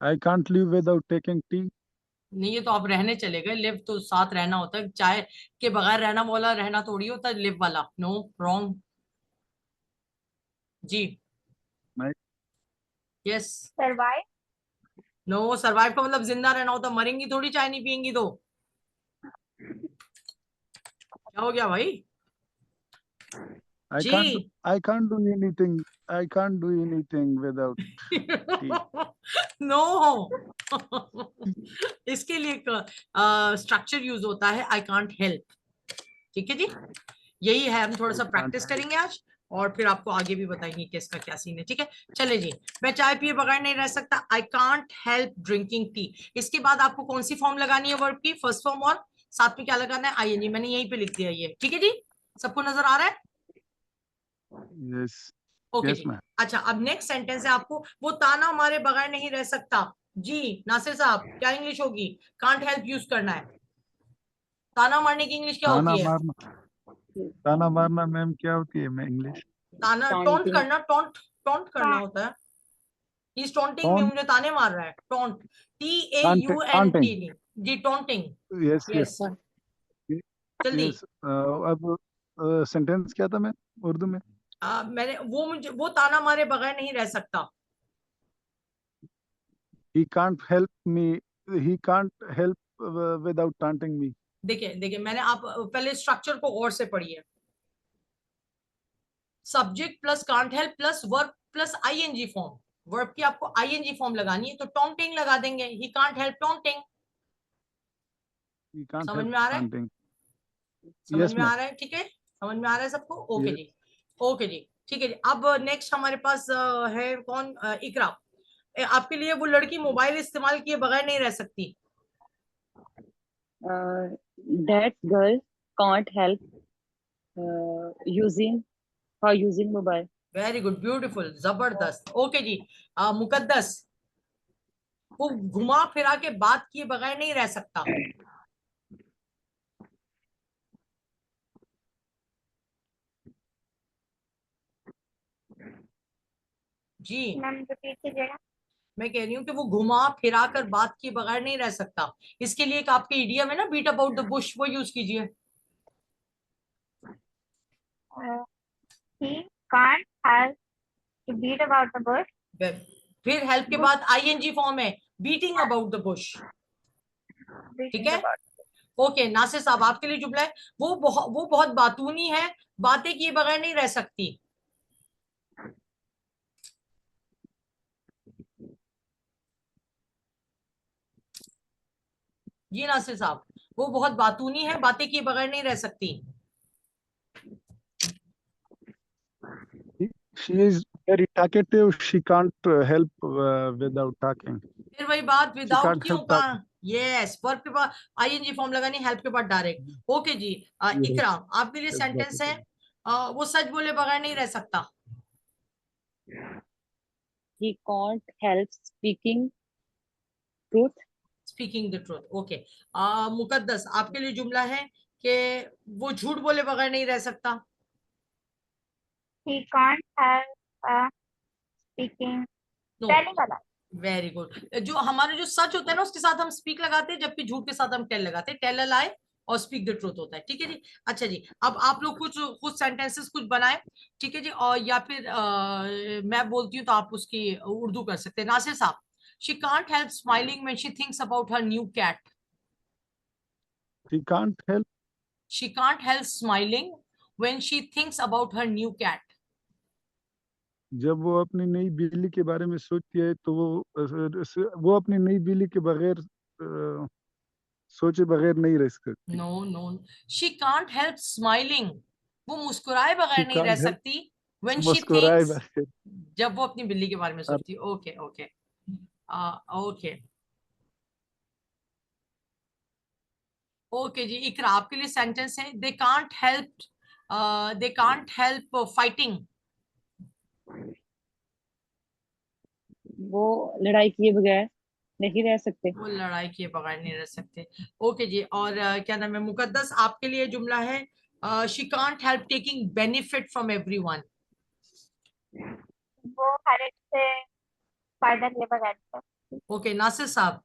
Speaker 2: I can't live without taking tea.
Speaker 1: नहीं, ये तो आप रहने चले गए. लिव तो साथ रहना होता है, चाय के बगैर रहना वाला रहना थोड़ी होता है लिव वाला. No, wrong. जी,
Speaker 2: मैं
Speaker 1: यस.
Speaker 3: Survive.
Speaker 1: नो, सरवाइव का मतलब जिंदा रहना होता, मरेंगी थोड़ी चाय नहीं पियेंगी तो. क्या हो गया भाई?
Speaker 2: I
Speaker 1: जी.
Speaker 2: can't do anything. I can't do anything without tea.
Speaker 1: No. इसके लिए स्ट्रक्चर यूज होता है आई कांट हेल्प. ठीक है जी, यही है. हम थोड़ा सा प्रैक्टिस करेंगे आज, और फिर आपको आगे भी बताएंगे कि इसका क्या सीन है. ठीक है, चले जी. मैं चाय पिए बगैर नहीं रह सकता, I can't help drinking tea. इसके बाद आपको कौन सी फॉर्म लगानी है वर्ब की? फर्स्ट फॉर्म, और साथ में क्या लगाना है? आईएनजी. मैंने यहीं पे लिख दिया ये. ठीक है जी, सबको नजर आ रहा है?
Speaker 2: Yes.
Speaker 1: ओके
Speaker 2: Yes,
Speaker 1: जी.
Speaker 2: ma'am.
Speaker 1: अच्छा, अब नेक्स्ट सेंटेंस है आपको, वो ताना मारे बगैर नहीं रह सकता. जी नासिर साहब, क्या इंग्लिश होगी? कांट हेल्प यूज करना है. ताना मारने की इंग्लिश क्या
Speaker 2: ताना
Speaker 1: होती है?
Speaker 2: मारना, ताना मारना मैम क्या होती है मैं इंग्लिश?
Speaker 1: ताना, टोंट
Speaker 4: Taunting.
Speaker 1: करना, टोंट, टोंट करना होता है। ही इज टोंटिंग में,
Speaker 2: टॉन्ट,
Speaker 1: मुझे ताने मार रहा है, टोंट,
Speaker 2: टॉन्टिंग,
Speaker 1: TAUNT, जी टोंटिंग।
Speaker 2: यस यस
Speaker 1: यस, जल्दी।
Speaker 2: यस। अब सेंटेंस क्या था मैं उर्दू में?
Speaker 1: मैंने वो, मुझे वो ताना मारे बगैर नहीं रह सकता।
Speaker 2: He can't help me, he can't help without taunting me.
Speaker 1: देखिए देखिए, मैंने, आप पहले स्ट्रक्चर को और से पढ़िए। Subject plus can't help plus verb plus ING form. Verb की आपको आईएनजी फॉर्म लगानी है, तो टोंटिंग लगा देंगे, ही can't help taunting.
Speaker 2: He can't
Speaker 1: समझ
Speaker 2: हेल्प
Speaker 1: में आ रहा है?
Speaker 2: टॉन्टिंग।
Speaker 1: समझ
Speaker 2: यस
Speaker 1: में आ
Speaker 2: मैम।
Speaker 1: रहा है? ठीक है, समझ में आ रहा है सबको? Okay
Speaker 2: yes.
Speaker 1: जी, ओके जी, ठीक है जी। अब नेक्स्ट हमारे पास है कौन? इकरा। आपके लिए वो लड़की मोबाइल इस्तेमाल किए बगैर नहीं रह सकती।
Speaker 4: That girl can't help using her using mobile.
Speaker 1: Very good, beautiful, जबरदस्त। ओके जी। मुकद्दस, वो घुमा फिरा के बात किए बगैर नहीं रह सकता। जी,
Speaker 3: मैम रिपीट कीजिएगा।
Speaker 1: मैं कह रही हूँ कि वो घुमा फिरा कर बात किए बगैर नहीं रह सकता। इसके लिए एक आपके इडियम है ना, बीट अबाउट द बुश, वो यूज कीजिए।
Speaker 3: He can't have to beat about the bush.
Speaker 1: फिर हेल्प के बाद आईएनजी फॉर्म है, बीटिंग अबाउट द बुश। ठीक
Speaker 3: बीटिंग
Speaker 1: है,
Speaker 3: अबाउट।
Speaker 1: ओके। नासिर साहब, आपके लिए जुमला है, वो बहुत बातूनी है, बातें किए बगैर नहीं रह सकती। जी नासिर साहब, वो बहुत बातूनी है, बातें किए बगैर नहीं रह सकती।
Speaker 2: She is very talkative. She can't help without talking.
Speaker 1: फिर वही बात,
Speaker 2: She
Speaker 1: विदाउट
Speaker 2: can't
Speaker 1: क्यों
Speaker 2: help
Speaker 1: कहा?
Speaker 2: talking.
Speaker 1: यस, वर्ब के बाद आईएनजी फॉर्म लगानी, हेल्प के बाद डायरेक्ट। ओके जी।
Speaker 2: Yes,
Speaker 1: इकराम, आपके लिए सेंटेंस है,
Speaker 2: exactly.
Speaker 1: वो सच बोले बगैर नहीं रह सकता।
Speaker 4: He can't help speaking truth.
Speaker 1: Speaking the truth. Okay. Muqaddas, आपके लिए जुमला है कि वो झूठ बोले बगैर नहीं रह सकता।
Speaker 3: He can't have speaking
Speaker 1: no,
Speaker 3: telling a
Speaker 1: very good. जो हमारे जो सच होता है ना, उसके साथ हम स्पीक लगाते हैं, जबकि झूठ के साथ हम टेल लगाते हैं। टेल अ लाई और स्पीक द ट्रूथ होता है। ठीक है जी। अच्छा जी, अब आप लोग कुछ कुछ सेंटेंसेस कुछ बनाए। ठीक है जी, और या फिर मैं बोलती हूँ तो आप उसकी उर्दू कर सकते हैं। नासिर साहब, she can't help smiling when she thinks about her new cat.
Speaker 2: She can't help
Speaker 1: she can't help smiling when she thinks about her new cat.
Speaker 2: जब वो अपनी नई बिल्ली के बारे में सोचती है तो वो अपनी नई बिल्ली के बगैर सोचे बगैर नहीं रह सकती।
Speaker 1: No no, she can't help smiling, वो मुस्कुराए बगैर
Speaker 2: She
Speaker 1: नहीं रह
Speaker 2: can't help
Speaker 1: सकती। व्हेन शी
Speaker 2: मुस्कुराए
Speaker 1: थिंक्स,
Speaker 2: बगैर।
Speaker 1: जब वो अपनी बिल्ली के बारे में
Speaker 2: और
Speaker 1: सोचती है। ओके ओके, ओके ओके जी। इकरा, आपके लिए सेंटेंस है, दे कांट हेल्प फाइटिंग।
Speaker 4: वो लड़ाई किए बगैर नहीं रह सकते।
Speaker 1: वो लड़ाई किए बगैर नहीं रह सकते। ओके जी। और क्या नाम है? मुकद्दस, आपके लिए जुमला है, she can't help taking benefit from everyone.
Speaker 3: वो हर एक से फायदा लिए बगैर से।
Speaker 1: ओके नासिर साहब,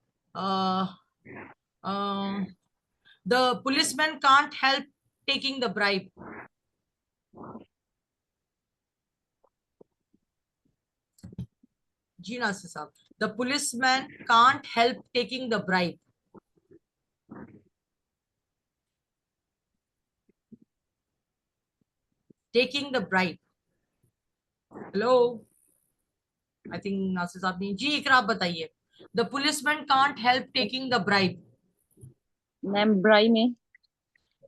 Speaker 1: the policeman can't help taking the bribe. जी नासिर साहब, the policeman can't help taking the bribe. Taking the bribe. Hello, I think Nasir साहब नहीं। जी इकरा, आप बताइए। The policeman can't help taking the bribe.
Speaker 4: Ma'am ब्राई में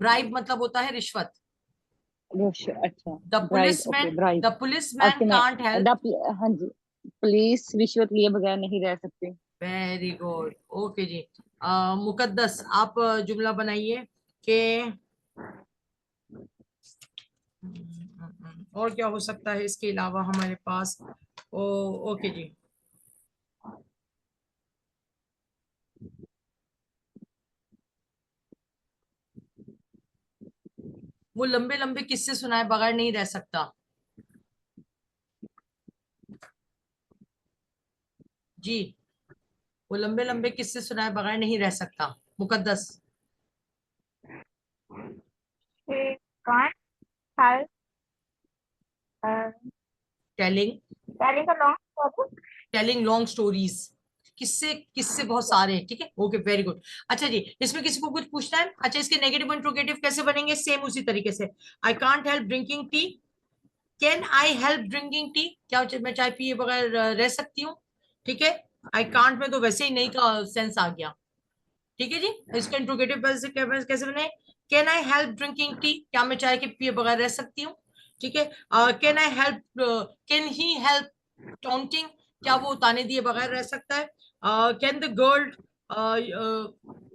Speaker 1: ब्राइब मतलब होता है रिश्वत।
Speaker 4: अच्छा,
Speaker 1: the
Speaker 4: bride, okay,
Speaker 1: policeman,
Speaker 4: bride.
Speaker 1: The policeman
Speaker 4: okay मैं
Speaker 1: कांट हेल्प।
Speaker 4: हाँ जी, पुलिस रिश्वत लिए बगैर नहीं रह सकते।
Speaker 1: वेरी गुड, ओके जी। मुकद्दस, आप जुमला बनाइए कि और क्या हो सकता है इसके अलावा हमारे पास। ओ, ओके जी। वो लंबे लंबे किस्से सुनाए बगैर नहीं रह सकता। जी, वो लंबे लंबे किस्से सुनाए बगैर नहीं रह सकता। मुकद्दस।
Speaker 3: She can't help uh,
Speaker 1: telling
Speaker 3: telling a long story.
Speaker 1: Telling long stories, किससे किससे बहुत सारे हैं, ठीक है, ओके, वेरी गुड। अच्छा जी, इसमें किसी को कुछ पूछना है? अच्छा, इसके नेगेटिव इंट्रोगेटिव कैसे बनेंगे? सेम उसी तरीके से। I can't help drinking tea, can I help drinking tea, क्या मैं चाय पिए बगैर रह सकती हूँ? ठीक है, आई कांट में तो वैसे ही नहीं का सेंस आ गया। ठीक है जी, इसका इंट्रोगेटिव कैसे बने? Can I help drinking tea, क्या मैं चाय के पिए बगैर रह सकती हूँ? ठीक है, can I help, can he help counting, क्या वो ताने दिए बगैर रह सकता है? Can the girl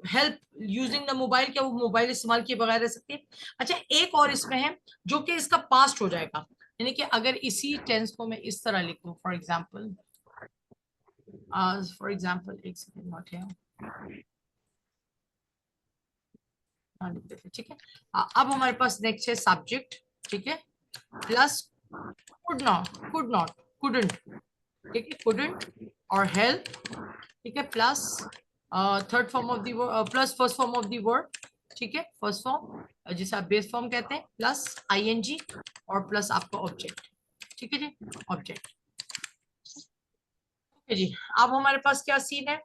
Speaker 1: help using the mobile, क्या वो मोबाइल इस्तेमाल किए बगैर रह सकती है? अच्छा, एक और इसमें है जो कि इसका पास्ट हो जाएगा, यानी कि अगर इसी टेंस को मैं इस तरह लिखूं, फॉर एग्जाम्पल, एक सेकेंड नोट है, हाँ, लिख देते हैं, ठीक है। अब हमारे पास नेक्स्ट है सब्जेक्ट, ठीक है, प्लस कुड नॉट, कुडंट, ठीक है, कुडंट और हेल्प, ठीक है, plus third form of the word, plus first form of the word, ठीक है, फर्स्ट फॉर्म जिसे आप बेस फॉर्म कहते हैं, प्लस आईएनजी और प्लस आपका ऑब्जेक्ट, ठीक है जी, ऑब्जेक्ट। ओके जी, अब हमारे पास क्या सीन है?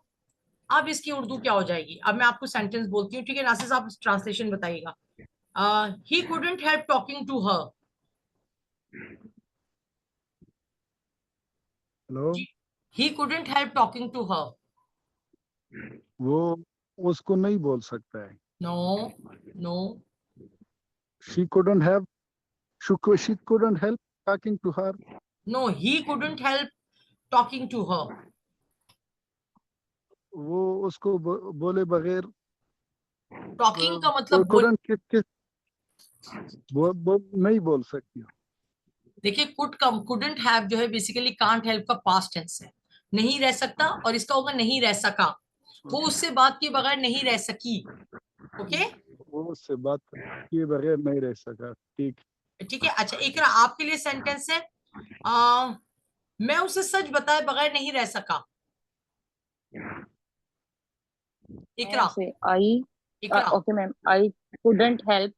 Speaker 1: अब इसकी उर्दू क्या हो जाएगी? अब मैं आपको सेंटेंस बोलती हूँ, ठीक है, नासिर साहब ट्रांसलेशन बताइएगा। He couldn't help talking to her.
Speaker 2: Hello,
Speaker 1: He couldn't help talking to her.
Speaker 2: वो उसको नहीं बोल सकता है।
Speaker 1: No, no,
Speaker 2: She couldn't have, she couldn't help talking to her.
Speaker 1: no. He couldn't help talking to her.
Speaker 2: वो उसको बोले बगैर
Speaker 1: Talking का
Speaker 2: कोई
Speaker 1: मतलब बोल,
Speaker 2: couldn't किस नहीं बोल सकती हो।
Speaker 1: देखिए, couldn't have जो है बेसिकली can't help का past tense है, नहीं रह सकता, और इसका होगा नहीं रह सका, वो उससे बात किए बगैर नहीं रह सकी। ओके,
Speaker 2: वो उससे बात किए बगैर नहीं रह सका, ठीक।
Speaker 1: ठीक है। अच्छा, इकरा आपके लिए सेंटेंस है, मैं उसे सच बताए बगैर नहीं रह सका। इकरा,
Speaker 4: ऐसे I
Speaker 1: Iqra,
Speaker 4: okay ma'am, I couldn't help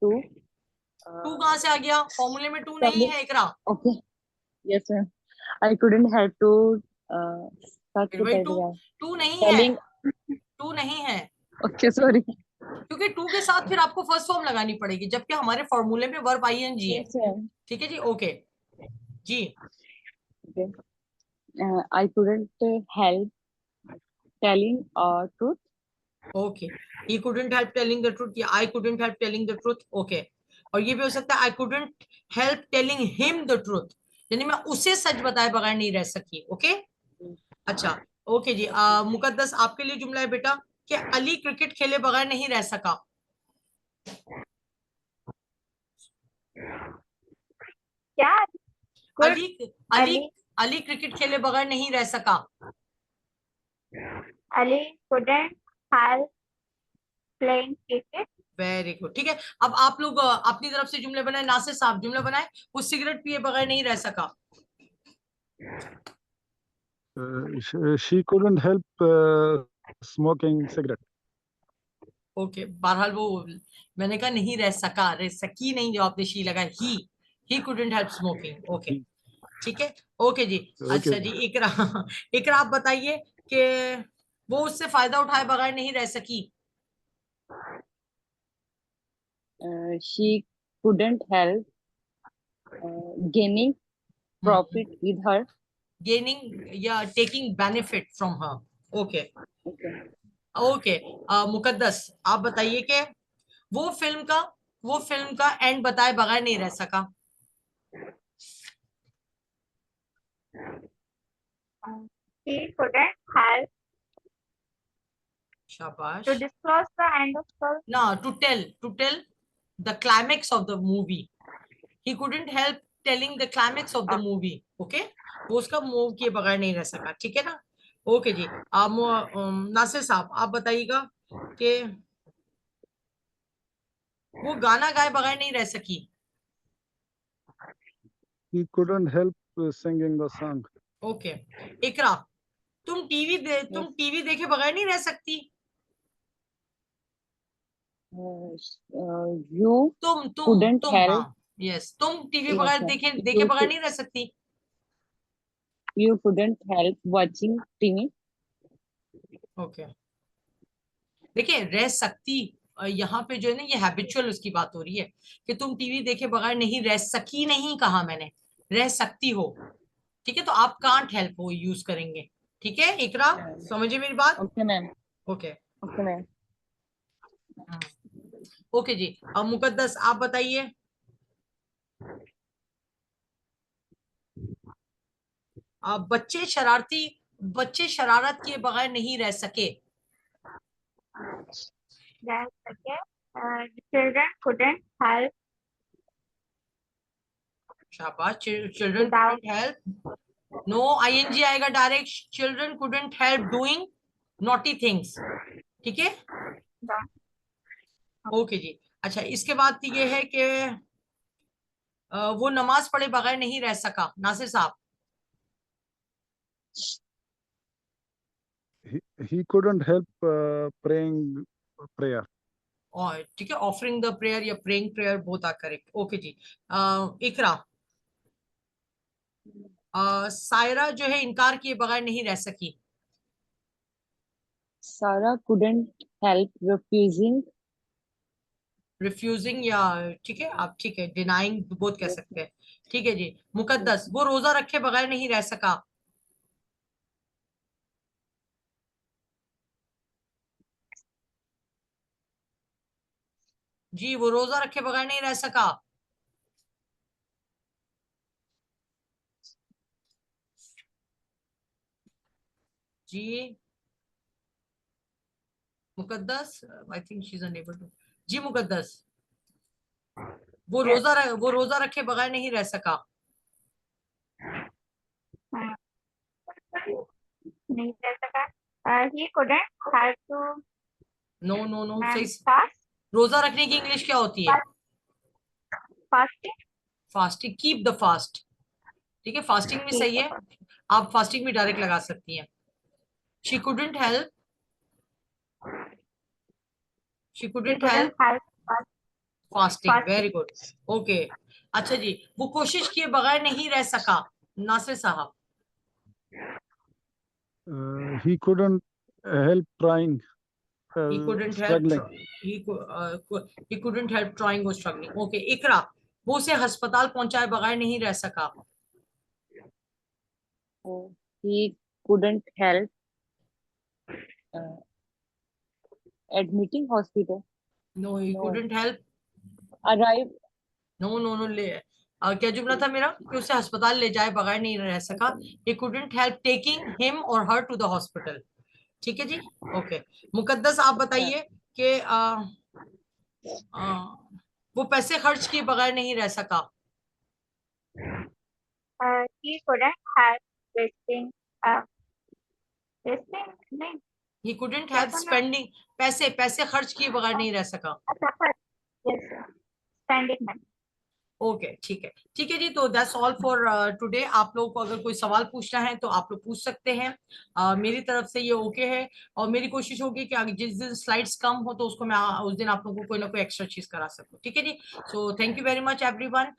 Speaker 4: to
Speaker 1: to
Speaker 4: uh,
Speaker 1: कहाँ से आ गया? फॉर्मूले में टू नहीं
Speaker 4: telling
Speaker 1: है इकरा।
Speaker 4: okay yes ma'am, I couldn't help to सच
Speaker 1: फिर भाई
Speaker 4: बता
Speaker 1: टू,
Speaker 4: दिया
Speaker 1: टू नहीं है,
Speaker 4: telling
Speaker 1: टू नहीं है,
Speaker 4: okay sorry
Speaker 1: क्योंकि टू के साथ फिर आपको फर्स्ट फॉर्म लगानी पड़ेगी, जबकि हमारे फॉर्मूले में वर्ब आईएनजी है।
Speaker 4: yes ma'am
Speaker 1: ठीक है जी, ओके जी,
Speaker 4: okay I couldn't help telling truth
Speaker 1: okay. He couldn't help telling the truth, या I couldn't help telling the truth, okay. और ये भी हो सकता है I couldn't help telling him the truth, यानी मैं उसे सच बताए बगैर नहीं रह सकी। ओके, अच्छा, ओके जी। मुकद्दस, आपके लिए जुमला है बेटा कि अली क्रिकेट खेले बगैर नहीं रह सका।
Speaker 3: क्या? Could
Speaker 1: Ali Ali
Speaker 3: Ali
Speaker 1: Ali cricket खेले बगैर नहीं रह सका।
Speaker 3: Ali couldn't help playing cricket.
Speaker 1: Very good, ठीक है। अब आप लोग अपनी तरफ से जुमले बनाए, नासिर साहब जुमले बनाए, वो सिगरेट पिए बगैर नहीं रह सका।
Speaker 2: She couldn't help smoking cigarette.
Speaker 1: Okay, बहरहाल वो, मैंने कहा नहीं रह सका, रह सकी नहीं, जो आपने शी लगा, ही कुडंट हेल्प स्मोकिंग। ओके, ठीक है, ओके जी।
Speaker 2: Okay.
Speaker 1: अच्छा जी, इकरा, इकरा आप बताइए कि वो उससे फायदा उठाए बगैर नहीं रह सकी।
Speaker 4: she couldn't help gaining profit with her
Speaker 1: gaining या taking benefit from her. Okay,
Speaker 4: okay
Speaker 1: okay. Muqaddas, आप बताइए कि वो फिल्म का वो फिल्म का एंड बताए बगैर नहीं रह सका।
Speaker 3: He couldn't help
Speaker 1: शाबाश।
Speaker 3: to disclose the end of the
Speaker 1: ना, to tell the climax of the movie, he couldn't help telling the climax of the movie. Okay, वो उसका मूव किए बगैर नहीं रह सका, ठीक है ना। ओके जी, नासिर साहब आप बताइएगा कि वो गाना गाए बगैर नहीं रह सकी।
Speaker 2: He couldn't help singing the song.
Speaker 1: Okay. Iqra, तुम
Speaker 4: Yes.
Speaker 1: टीवी देखे बगैर नहीं रह सकती।
Speaker 4: You couldn't
Speaker 1: तुम
Speaker 4: help.
Speaker 1: हाँ, यस, तुम टीवी
Speaker 4: Yes,
Speaker 1: बगैर
Speaker 4: sir.
Speaker 1: देखे बगैर नहीं रह सकती।
Speaker 4: You couldn't help watching TV.
Speaker 1: Okay, देखिए रह सकती, यहाँ पे जो है ना ये हैबिचुअल उसकी बात हो रही है कि तुम टीवी देखे बगैर नहीं रह सकी, नहीं कहा मैंने, रह सकती हो। ठीक है, तो आप कांट हेल्प वो यूज करेंगे। ठीक है इकरा, समझिए मेरी बात।
Speaker 4: Okay, ma'am.
Speaker 1: Okay.
Speaker 4: Okay, ma'am.
Speaker 1: Okay जी, अब मुकद्दस आप बताइए। बच्चे शरारत किए बगैर नहीं रह सके।
Speaker 3: That's okay. The children couldn't help
Speaker 1: शाबाश, children
Speaker 3: without
Speaker 1: couldn't help, no ING आएगा direct, children couldn't help doing naughty things. ठीक है,
Speaker 3: the
Speaker 1: ओके जी। अच्छा, इसके बाद ये है कि वो नमाज पढ़े बगैर नहीं रह सका, नासिर साहब।
Speaker 2: He couldn't help praying prayer.
Speaker 1: और ठीक है, ऑफरिंग द प्रेयर या praying prayer both are correct. Okay जी। इकरा, सायरा जो है इनकार किए बगैर नहीं रह सकी।
Speaker 4: Sarah couldn't help refusing.
Speaker 1: Refusing या ठीक है, आप ठीक है, डिनाइंग बोथ कह
Speaker 4: Yes,
Speaker 1: सकते हैं। ठीक है जी। मुकद्दस,
Speaker 4: yes.
Speaker 1: वो रोजा रखे बगैर नहीं रह सका। जी, वो रोजा रखे बगैर नहीं रह सका। जी Muqaddas, I think she is unable to. जी मुकद्दस,
Speaker 3: yes.
Speaker 1: वो रोजा रखे बगैर नहीं रह सका।
Speaker 3: Uh, नहीं रह सका. He couldn't help to
Speaker 1: no no no, सही।
Speaker 3: fast,
Speaker 1: रोजा रखने की इंग्लिश क्या होती है?
Speaker 3: fasting.
Speaker 1: Fasting, keep the fast. ठीक है, फास्टिंग भी
Speaker 3: Keep
Speaker 1: सही
Speaker 3: the
Speaker 1: है,
Speaker 3: fast.
Speaker 1: आप फास्टिंग भी डायरेक्ट लगा सकती हैं। She couldn't help, she
Speaker 3: He
Speaker 1: couldn't
Speaker 3: couldn't
Speaker 1: help
Speaker 3: help fast,
Speaker 1: fasting, very
Speaker 3: fasting.
Speaker 1: Good. Okay. अच्छा जी, वो कोशिश किए बगैर नहीं रह सका, नासिर साहब।
Speaker 2: He couldn't help trying,
Speaker 1: he couldn't help
Speaker 2: struggling.
Speaker 1: he couldn't help trying or struggling। Okay Iqra, वो उसे अस्पताल पहुंचाए बगैर नहीं रह सका।
Speaker 4: He couldn't help uh, admitting hospital.
Speaker 1: No, he
Speaker 4: No.
Speaker 1: couldn't help,
Speaker 4: Arrive.
Speaker 1: No no no, ले क्या जुमला था मेरा कि उसे अस्पताल ले जाए बगैर नहीं रह सका। he couldn't help taking him or her to the hospital। ठीक है जी, ओके। मुकद्दस आप बताइए कि वो पैसे खर्च किए बगैर नहीं रह सका।
Speaker 3: He couldn't help wasting. Wasting नहीं.
Speaker 1: he couldn't
Speaker 3: क्या
Speaker 1: help
Speaker 3: था ना?
Speaker 1: spending, पैसे खर्च किए बगैर नहीं रह सका।
Speaker 3: अच्छा, yes. Spending money.
Speaker 1: ओके ठीक है जी, तो दैट्स ऑल फॉर टुडे। आप लोगों को अगर कोई सवाल पूछना है तो आप लोग पूछ सकते हैं। मेरी तरफ से ये ओके है, और मेरी कोशिश होगी कि जिस दिन स्लाइड्स कम हो तो उसको मैं उस दिन आप लोगों को कोई ना कोई एक्स्ट्रा चीज करा सकूं। ठीक है जी, so thank you very much everyone.